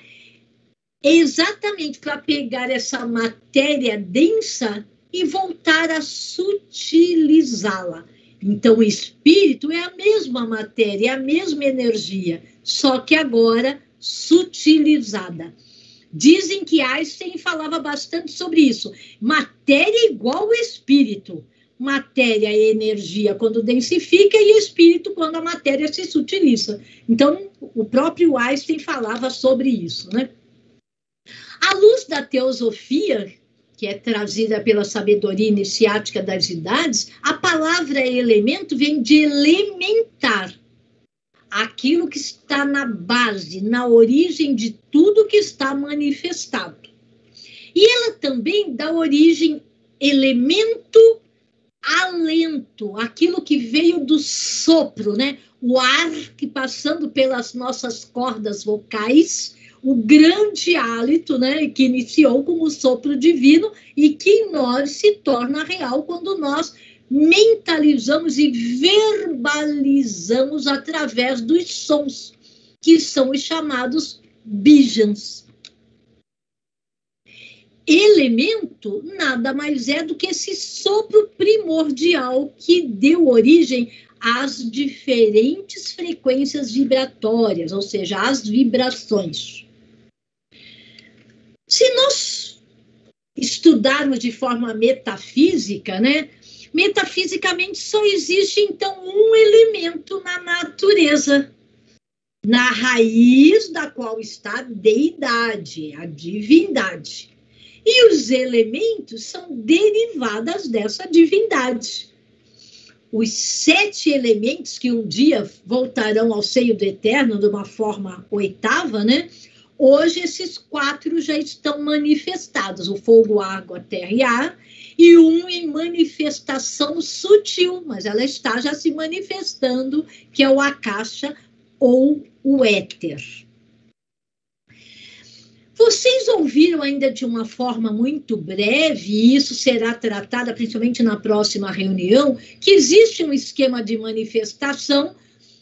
é exatamente para pegar essa matéria densa e voltar a sutilizá-la. Então, o espírito é a mesma matéria, é a mesma energia, só que agora sutilizada. Dizem que Einstein falava bastante sobre isso. Matéria igual ao espírito. Matéria é energia quando densifica e espírito quando a matéria se sutiliza. Então, o próprio Einstein falava sobre isso, né? À luz da teosofia, que é trazida pela sabedoria iniciática das idades, a palavra elemento vem de elementar, aquilo que está na base, na origem de tudo que está manifestado. E ela também dá origem elemento, alento, aquilo que veio do sopro, né? O ar que passando pelas nossas cordas vocais, o grande hálito, né, que iniciou como o sopro divino e que em nós se torna real quando nós mentalizamos e verbalizamos através dos sons, que são os chamados bijans. Elemento nada mais é do que esse sopro primordial que deu origem às diferentes frequências vibratórias, ou seja, às vibrações. Se nós estudarmos de forma metafísica, né? Metafisicamente só existe, então, um elemento na natureza, na raiz da qual está a deidade, a divindade. E os elementos são derivadas dessa divindade. Os 7 elementos que um dia voltarão ao seio do Eterno de uma forma oitava, né? Hoje, esses 4 já estão manifestados, o fogo, a água, a terra e ar, e um em manifestação sutil, mas ela está já se manifestando, que é o Akasha ou o éter. Vocês ouviram ainda de uma forma muito breve, e isso será tratado principalmente na próxima reunião, que existe um esquema de manifestação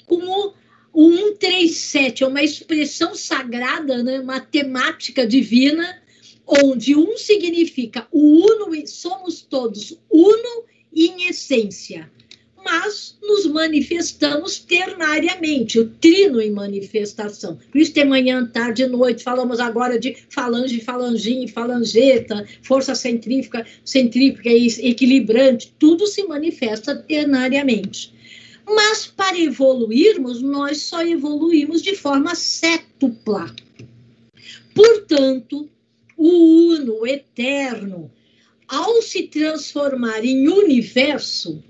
como o 137, é uma expressão sagrada, né, matemática divina, onde um significa o uno, e somos todos uno em essência, mas nos manifestamos ternariamente, o trino em manifestação. Por isso tem manhã, tarde e noite, falamos agora de falange, falangim, falangeta, força centrífuga, e equilibrante, tudo se manifesta ternariamente. Mas para evoluirmos, nós só evoluímos de forma sétupla. Portanto, o uno, o eterno, ao se transformar em universo,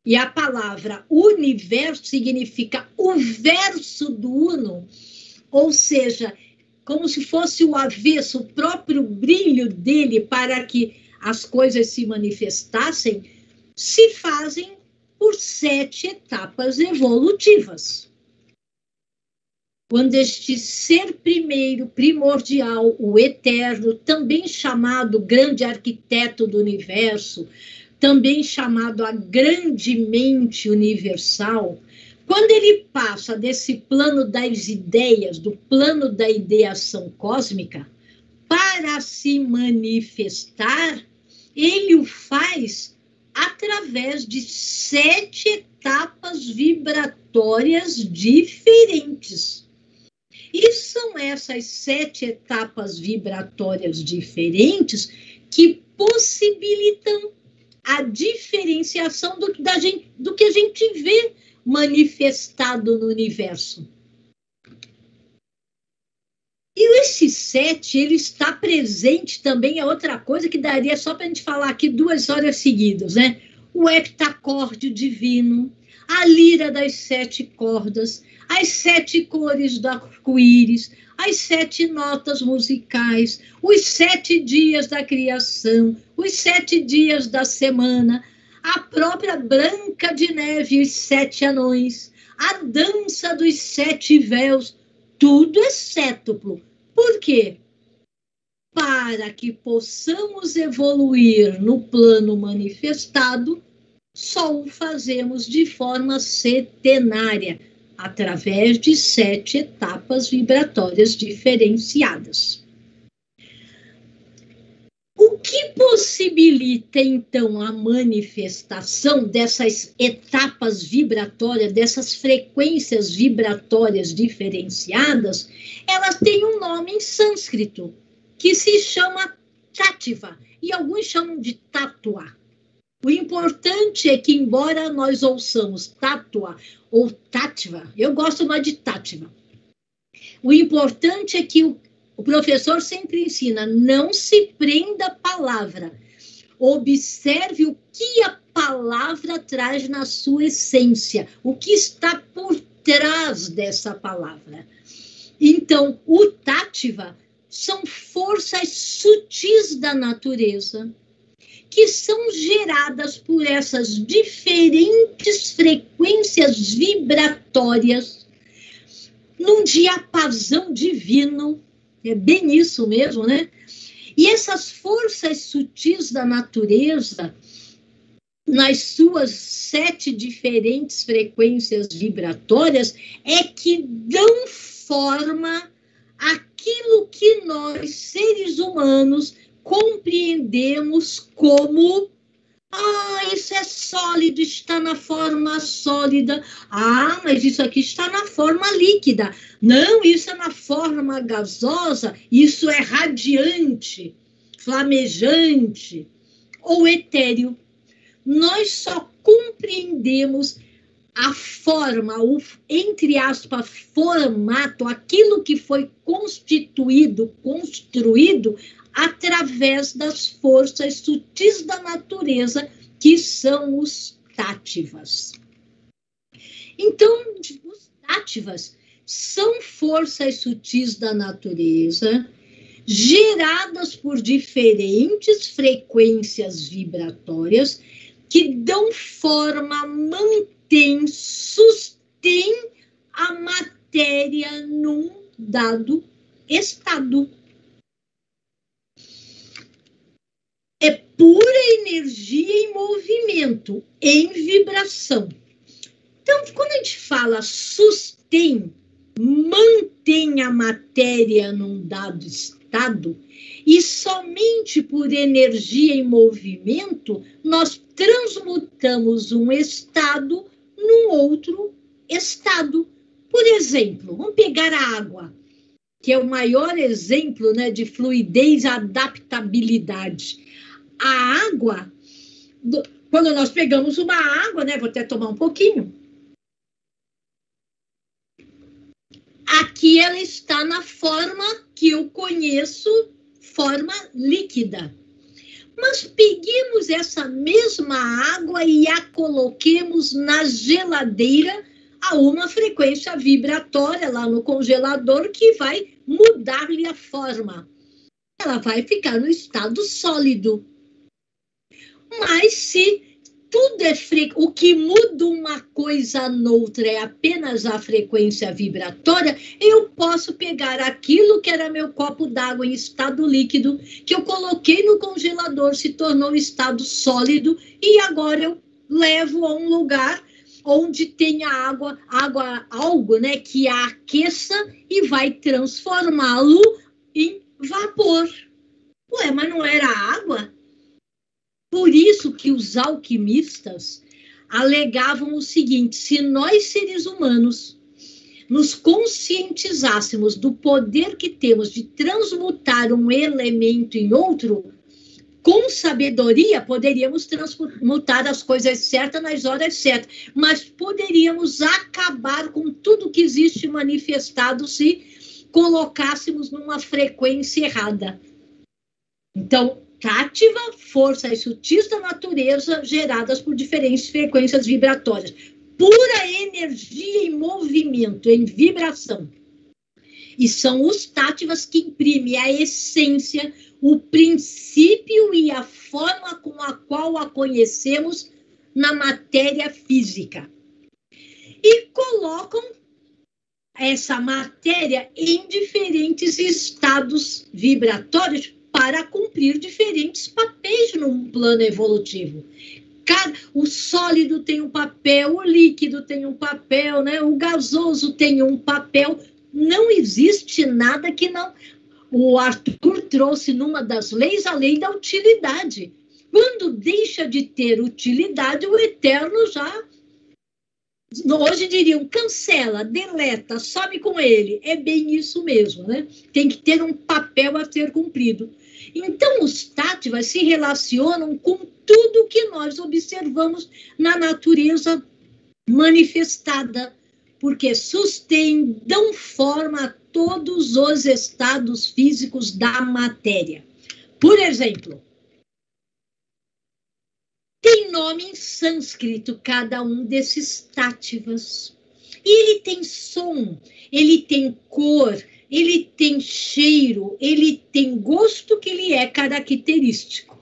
e a palavra universo significa o verso do uno, ou seja, como se fosse o avesso, o próprio brilho dele para que as coisas se manifestassem, se fazem por 7 etapas evolutivas. Quando este ser primeiro, primordial, o eterno, também chamado grande arquiteto do universo, também chamado a grande mente universal, Quando ele passa desse plano das ideias, do plano da ideação cósmica, para se manifestar, ele o faz através de 7 etapas vibratórias diferentes. E são essas 7 etapas vibratórias diferentes que possibilitam a diferenciação do que a gente vê manifestado no universo. E esse 7, ele está presente também, é outra coisa que daria só para a gente falar aqui 2 horas seguidas, né? O heptacórdio divino, a lira das 7 cordas, as 7 cores do arco-íris, as 7 notas musicais, os 7 dias da criação, os 7 dias da semana, a própria Branca de Neve e os 7 anões, a dança dos 7 véus, tudo é sétuplo. Por quê? Para que possamos evoluir no plano manifestado, só o fazemos de forma setenária, através de 7 etapas vibratórias diferenciadas. O que possibilita, então, a manifestação dessas etapas vibratórias, dessas frequências vibratórias diferenciadas? Elas têm um nome em sânscrito, que se chama Tattva, e alguns chamam de Tattva. O importante é que, embora nós ouçamos Tattva ou Tattva, eu gosto mais de Tattva. O importante é que o professor sempre ensina, não se prenda à palavra. Observe o que a palavra traz na sua essência, o que está por trás dessa palavra. Então, o Tattva são forças sutis da natureza, que são geradas por essas diferentes frequências vibratórias num diapasão divino. É bem isso mesmo, né? E essas forças sutis da natureza, nas suas 7 diferentes frequências vibratórias, é que dão forma àquilo que nós, seres humanos, compreendemos como isso é sólido, está na forma sólida. Mas isso aqui está na forma líquida. Não, isso é na forma gasosa, isso é radiante, flamejante ou etéreo. Nós só compreendemos a forma, o, entre aspas, formato, aquilo que foi construído, através das forças sutis da natureza, que são os Tattvas. Então, os Tattvas são forças sutis da natureza, geradas por diferentes frequências vibratórias, que dão forma, mantém, sustém a matéria num dado estado. É pura energia em movimento, em vibração. Então, quando a gente fala sustém, mantém a matéria num dado estado, e somente por energia em movimento, nós transmutamos um estado num outro estado. Por exemplo, vamos pegar a água, que é o maior exemplo, né, de fluidez e adaptabilidade. A água, quando nós pegamos uma água, né, vou até tomar um pouquinho, aqui ela está na forma que eu conheço, forma líquida. Mas peguemos essa mesma água e a coloquemos na geladeira a uma frequência vibratória lá no congelador que vai mudar-lhe a forma. Ela vai ficar no estado sólido. Mas se tudo é o que muda uma coisa noutra é apenas a frequência vibratória, eu posso pegar aquilo que era meu copo d'água em estado líquido, que eu coloquei no congelador, se tornou estado sólido, e agora eu levo a um lugar onde tenha algo, né, que a aqueça e vai transformá-lo em vapor. Ué, mas não era água? Por isso que os alquimistas alegavam o seguinte: se nós, seres humanos, nos conscientizássemos do poder que temos de transmutar um elemento em outro, com sabedoria poderíamos transmutar as coisas certas nas horas certas, mas poderíamos acabar com tudo que existe manifestado se colocássemos numa frequência errada. Então, tátiva, forças sutis da natureza geradas por diferentes frequências vibratórias. Pura energia em movimento, em vibração. E são os tátivas que imprimem a essência, o princípio e a forma com a qual a conhecemos na matéria física. E colocam essa matéria em diferentes estados vibratórios para cumprir diferentes papéis num plano evolutivo. O sólido tem um papel, o líquido tem um papel, né? O gasoso tem um papel. Não existe nada que não... O Arthur trouxe numa das leis a lei da utilidade. Quando deixa de ter utilidade, o eterno já... Hoje diriam, cancela, deleta, some com ele. É bem isso mesmo, né? Tem que ter um papel a ser cumprido. Então, os táttivas se relacionam com tudo que nós observamos na natureza manifestada, porque sustêm, dão forma a todos os estados físicos da matéria. Por exemplo, tem nome em sânscrito cada um desses táttivas. E ele tem som, ele tem cor, ele tem cheiro, ele tem gosto que lhe é característico.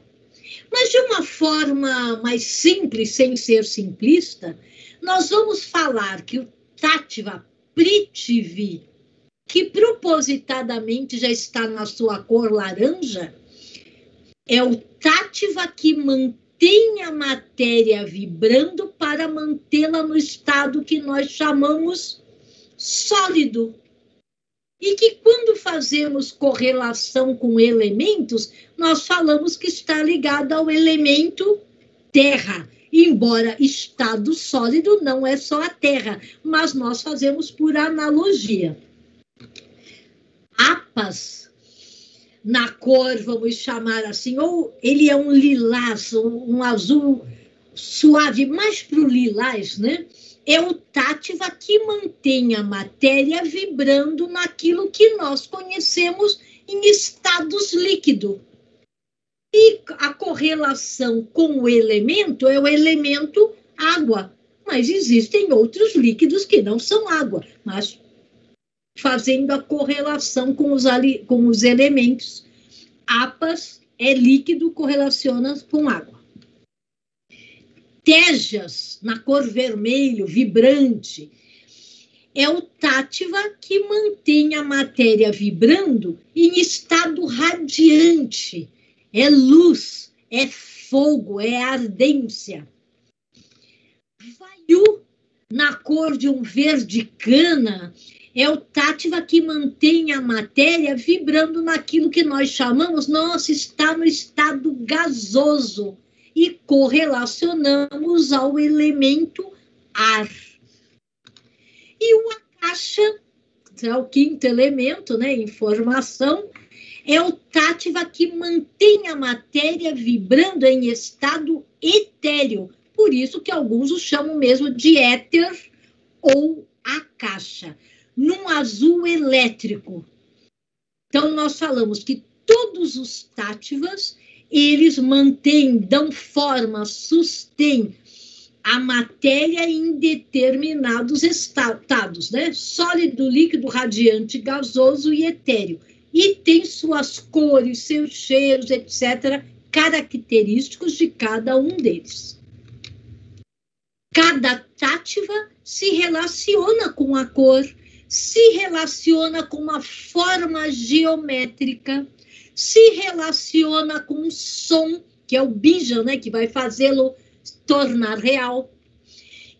Mas de uma forma mais simples, sem ser simplista, nós vamos falar que o tátiva Prithvi, que propositadamente já está na sua cor laranja, é o tátiva que mantém a matéria vibrando para mantê-la no estado que nós chamamos sólido. E que quando fazemos correlação com elementos, nós falamos que está ligado ao elemento terra. Embora estado sólido não é só a terra, mas nós fazemos por analogia. Apas, na cor, vamos chamar assim, ou ele é um lilás, um azul suave, mais para o lilás, né? É o tátiva que mantém a matéria vibrando naquilo que nós conhecemos em estados líquidos. E a correlação com o elemento é o elemento água. Mas existem outros líquidos que não são água, mas fazendo a correlação com os elementos. Apas é líquido, correlaciona com água. Tejas, na cor vermelho, vibrante, é o tátiva que mantém a matéria vibrando em estado radiante. É luz, é fogo, é ardência. Vayu, na cor de um verde cana, é o tátiva que mantém a matéria vibrando naquilo que nós chamamos, nossa, está no estado gasoso. E correlacionamos ao elemento ar. E o akasha, é o quinto elemento, né, informação, é o tátiva que mantém a matéria vibrando em estado etéreo. Por isso que alguns o chamam mesmo de éter ou akasha, num azul elétrico. Então, nós falamos que todos os tátivas, eles mantêm, dão forma, sustêm a matéria em determinados estados, né? Sólido, líquido, radiante, gasoso e etéreo. E tem suas cores, seus cheiros, etc., característicos de cada um deles. Cada tátiva se relaciona com a cor, se relaciona com uma forma geométrica, se relaciona com um som, que é o bija, né, que vai fazê-lo tornar real.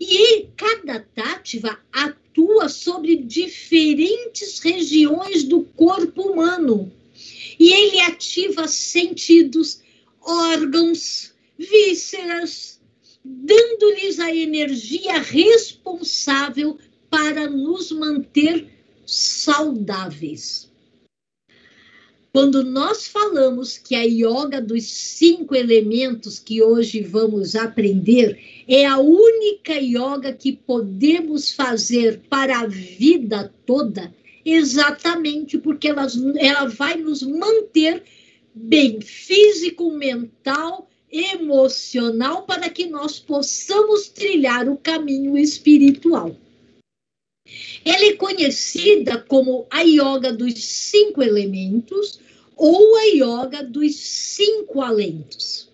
E cada tátiva atua sobre diferentes regiões do corpo humano. E ele ativa sentidos, órgãos, vísceras, dando-lhes a energia responsável para nos manter saudáveis. Quando nós falamos que a yoga dos 5 elementos que hoje vamos aprender é a única yoga que podemos fazer para a vida toda, exatamente porque ela vai nos manter bem físico, mental, emocional, para que nós possamos trilhar o caminho espiritual. Ela é conhecida como a yoga dos 5 elementos ou a yoga dos 5 alentos.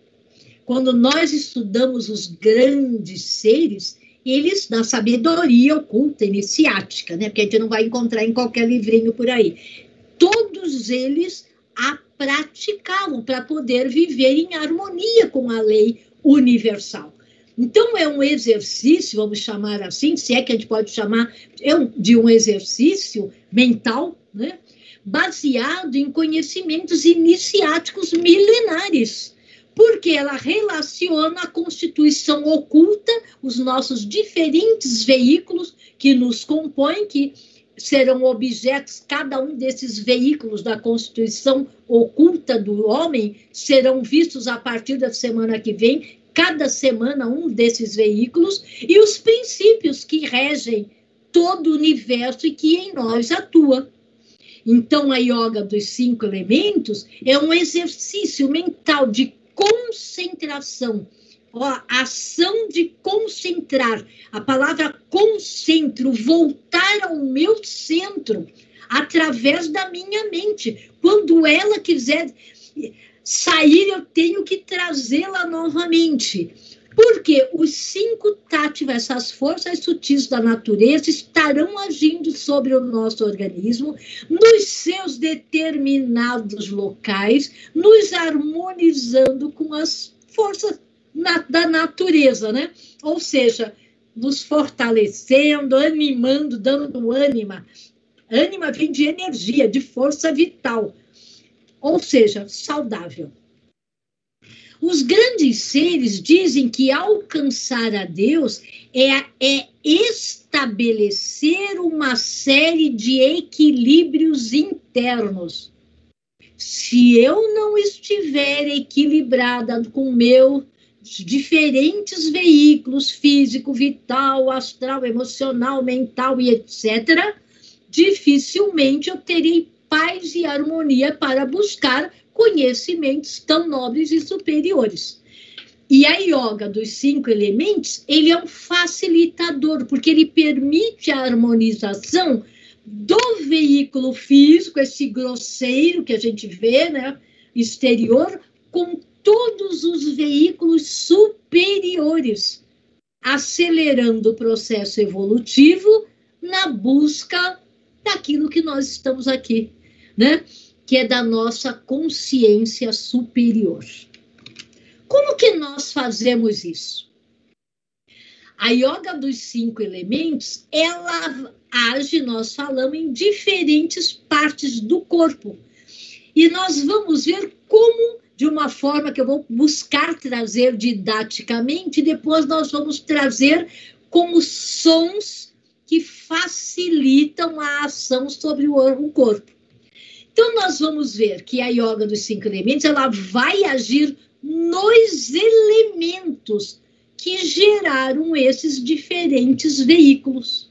Quando nós estudamos os grandes seres, eles, na sabedoria oculta, iniciática, né? Porque a gente não vai encontrar em qualquer livrinho por aí. Todos eles a praticavam para poder viver em harmonia com a lei universal. Então, é um exercício, vamos chamar assim, se é que a gente pode chamar de um exercício mental, né? Baseado em conhecimentos iniciáticos milenares, porque ela relaciona a constituição oculta, os nossos diferentes veículos que nos compõem, que serão objetos, cada um desses veículos da constituição oculta do homem serão vistos a partir da semana que vem, cada semana um desses veículos, e os princípios que regem todo o universo e que em nós atua. Então, a yoga dos 5 elementos é um exercício mental de concentração, a ação de concentrar, a palavra concentro, voltar ao meu centro, através da minha mente. Quando ela quiser sair, eu tenho que trazê-la novamente. Porque os 5 tátivas, essas forças sutis da natureza, estarão agindo sobre o nosso organismo, nos seus determinados locais, nos harmonizando com as forças da natureza, né? Ou seja, nos fortalecendo, animando, dando ânima. Ânima vem de energia, de força vital. Ou seja, saudável. Os grandes seres dizem que alcançar a Deus é estabelecer uma série de equilíbrios internos. Se eu não estiver equilibrada com meus diferentes veículos, físico, vital, astral, emocional, mental e etc., dificilmente eu terei paz e harmonia para buscar conhecimentos tão nobres e superiores. E a yoga dos 5 elementos, ele é um facilitador, porque ele permite a harmonização do veículo físico, esse grosseiro que a gente vê, né, exterior, com todos os veículos superiores, acelerando o processo evolutivo na busca daquilo que nós estamos aqui, né? Que é da nossa consciência superior. Como que nós fazemos isso? A yoga dos 5 elementos, ela age, nós falamos, em diferentes partes do corpo. E nós vamos ver como, de uma forma que eu vou buscar trazer didaticamente, e depois nós vamos trazer como sons que facilitam a ação sobre o corpo. Então, nós vamos ver que a yoga dos 5 elementos, ela vai agir nos elementos que geraram esses diferentes veículos.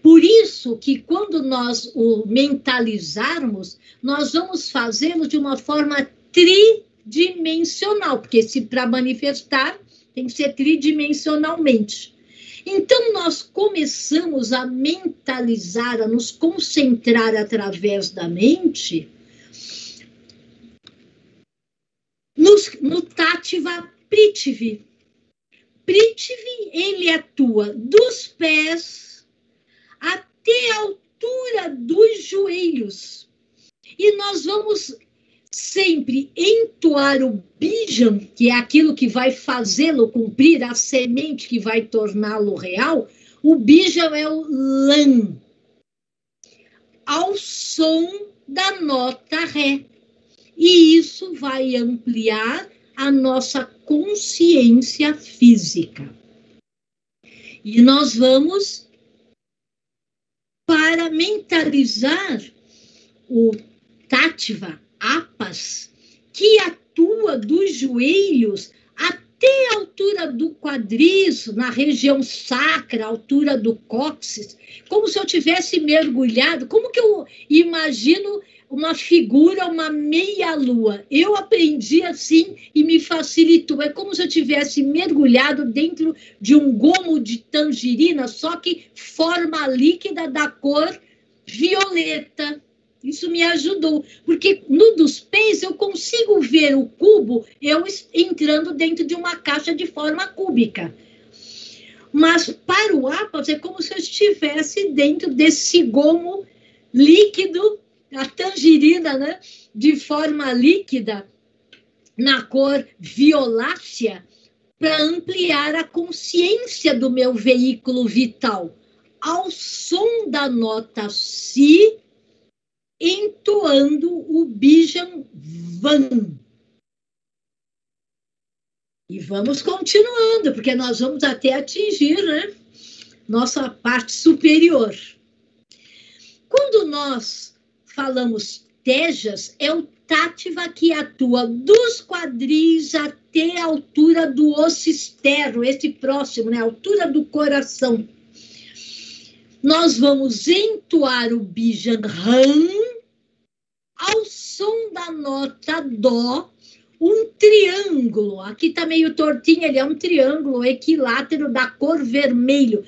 Por isso que quando nós o mentalizarmos, nós vamos fazê-lo de uma forma tridimensional, porque se para manifestar tem que ser tridimensionalmente. Então, nós começamos a mentalizar, a nos concentrar através da mente no Tattva Prithvi. Prithvi, ele atua dos pés até a altura dos joelhos. E nós vamos sempre entoar o bijan, que é aquilo que vai fazê-lo cumprir, a semente que vai torná-lo real, o bijan é o lam, ao som da nota ré. E isso vai ampliar a nossa consciência física. E nós vamos para mentalizar o Tattva Apas, que atua dos joelhos até a altura do quadris, na região sacra, a altura do cóccix, como se eu tivesse mergulhado. Como que eu imagino uma figura, uma meia-lua? Eu aprendi assim e me facilitou. É como se eu tivesse mergulhado dentro de um gomo de tangerina, só que forma líquida da cor violeta. Isso me ajudou, porque no dos pés eu consigo ver o cubo eu entrando dentro de uma caixa de forma cúbica. Mas para o Apas é como se eu estivesse dentro desse gomo líquido, a tangerina, né, de forma líquida, na cor violácea, para ampliar a consciência do meu veículo vital, ao som da nota Si, entoando o bijan van. E vamos continuando, porque nós vamos até atingir, né, nossa parte superior. Quando nós falamos tejas, é o Tattva que atua dos quadris até a altura do osso externo, esse próximo, né, a altura do coração. Nós vamos entoar o bijan ran ao som da nota dó, um triângulo. Aqui está meio tortinho, ele é um triângulo equilátero da cor vermelho.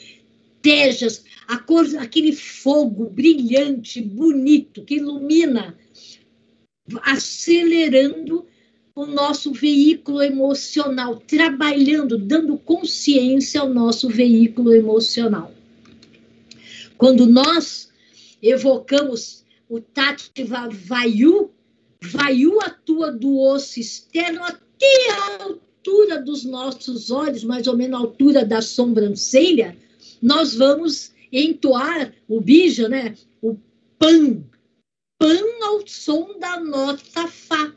Tejas, a cor, aquele fogo brilhante, bonito, que ilumina, acelerando o nosso veículo emocional, trabalhando, dando consciência ao nosso veículo emocional. Quando nós evocamos o Tattva Vayu, Vayu atua do osso externo até a altura dos nossos olhos, mais ou menos a altura da sobrancelha. Nós vamos entoar o bija, né? O pan ao som da nota Fá,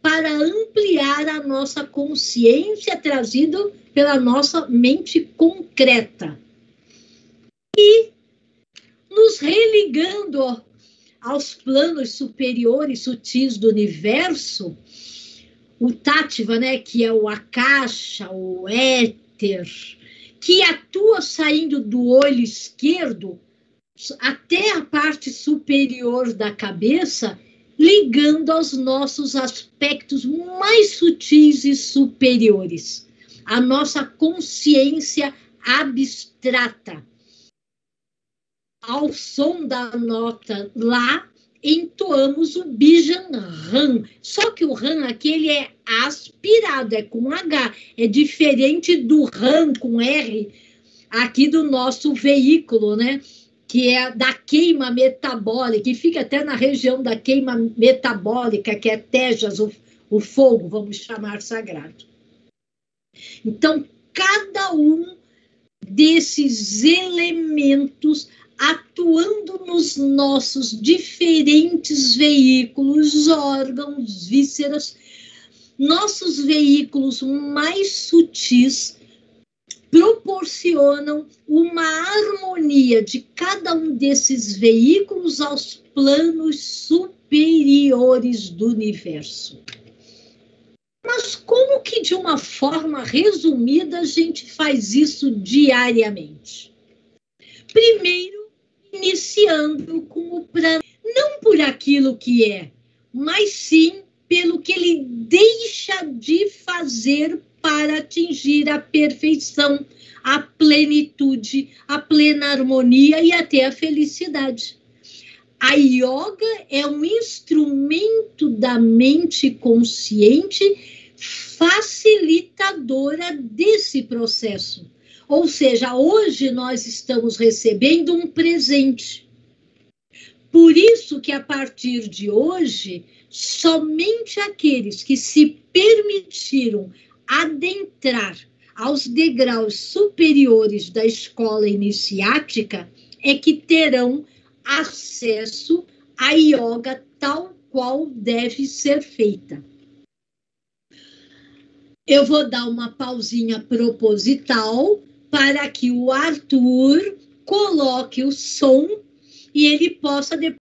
para ampliar a nossa consciência trazido pela nossa mente concreta. E nos religando aos planos superiores, sutis do universo, o Tattva, né, que é o Akasha, o éter, que atua saindo do olho esquerdo até a parte superior da cabeça, ligando aos nossos aspectos mais sutis e superiores, a nossa consciência abstrata. Ao som da nota Lá, entoamos o bijan ran. Só que o ran aqui ele é aspirado, é com H. É diferente do ran com R aqui do nosso veículo, né? Que é da queima metabólica, que fica até na região da queima metabólica, que é Tejas, o fogo, vamos chamar sagrado. Então, cada um desses elementos atuando nos nossos diferentes veículos, órgãos, vísceras, nossos veículos mais sutis proporcionam uma harmonia de cada um desses veículos aos planos superiores do universo. Mas como que, de uma forma resumida, a gente faz isso diariamente? Primeiro, iniciando com o prana, não por aquilo que é, mas sim pelo que ele deixa de fazer para atingir a perfeição, a plenitude, a plena harmonia e até a felicidade. A yoga é um instrumento da mente consciente facilitadora desse processo. Ou seja, hoje nós estamos recebendo um presente. Por isso que, a partir de hoje, somente aqueles que se permitiram adentrar aos degraus superiores da escola iniciática é que terão acesso à yoga tal qual deve ser feita. Eu vou dar uma pausinha proposital para que o Arthur coloque o som e ele possa depois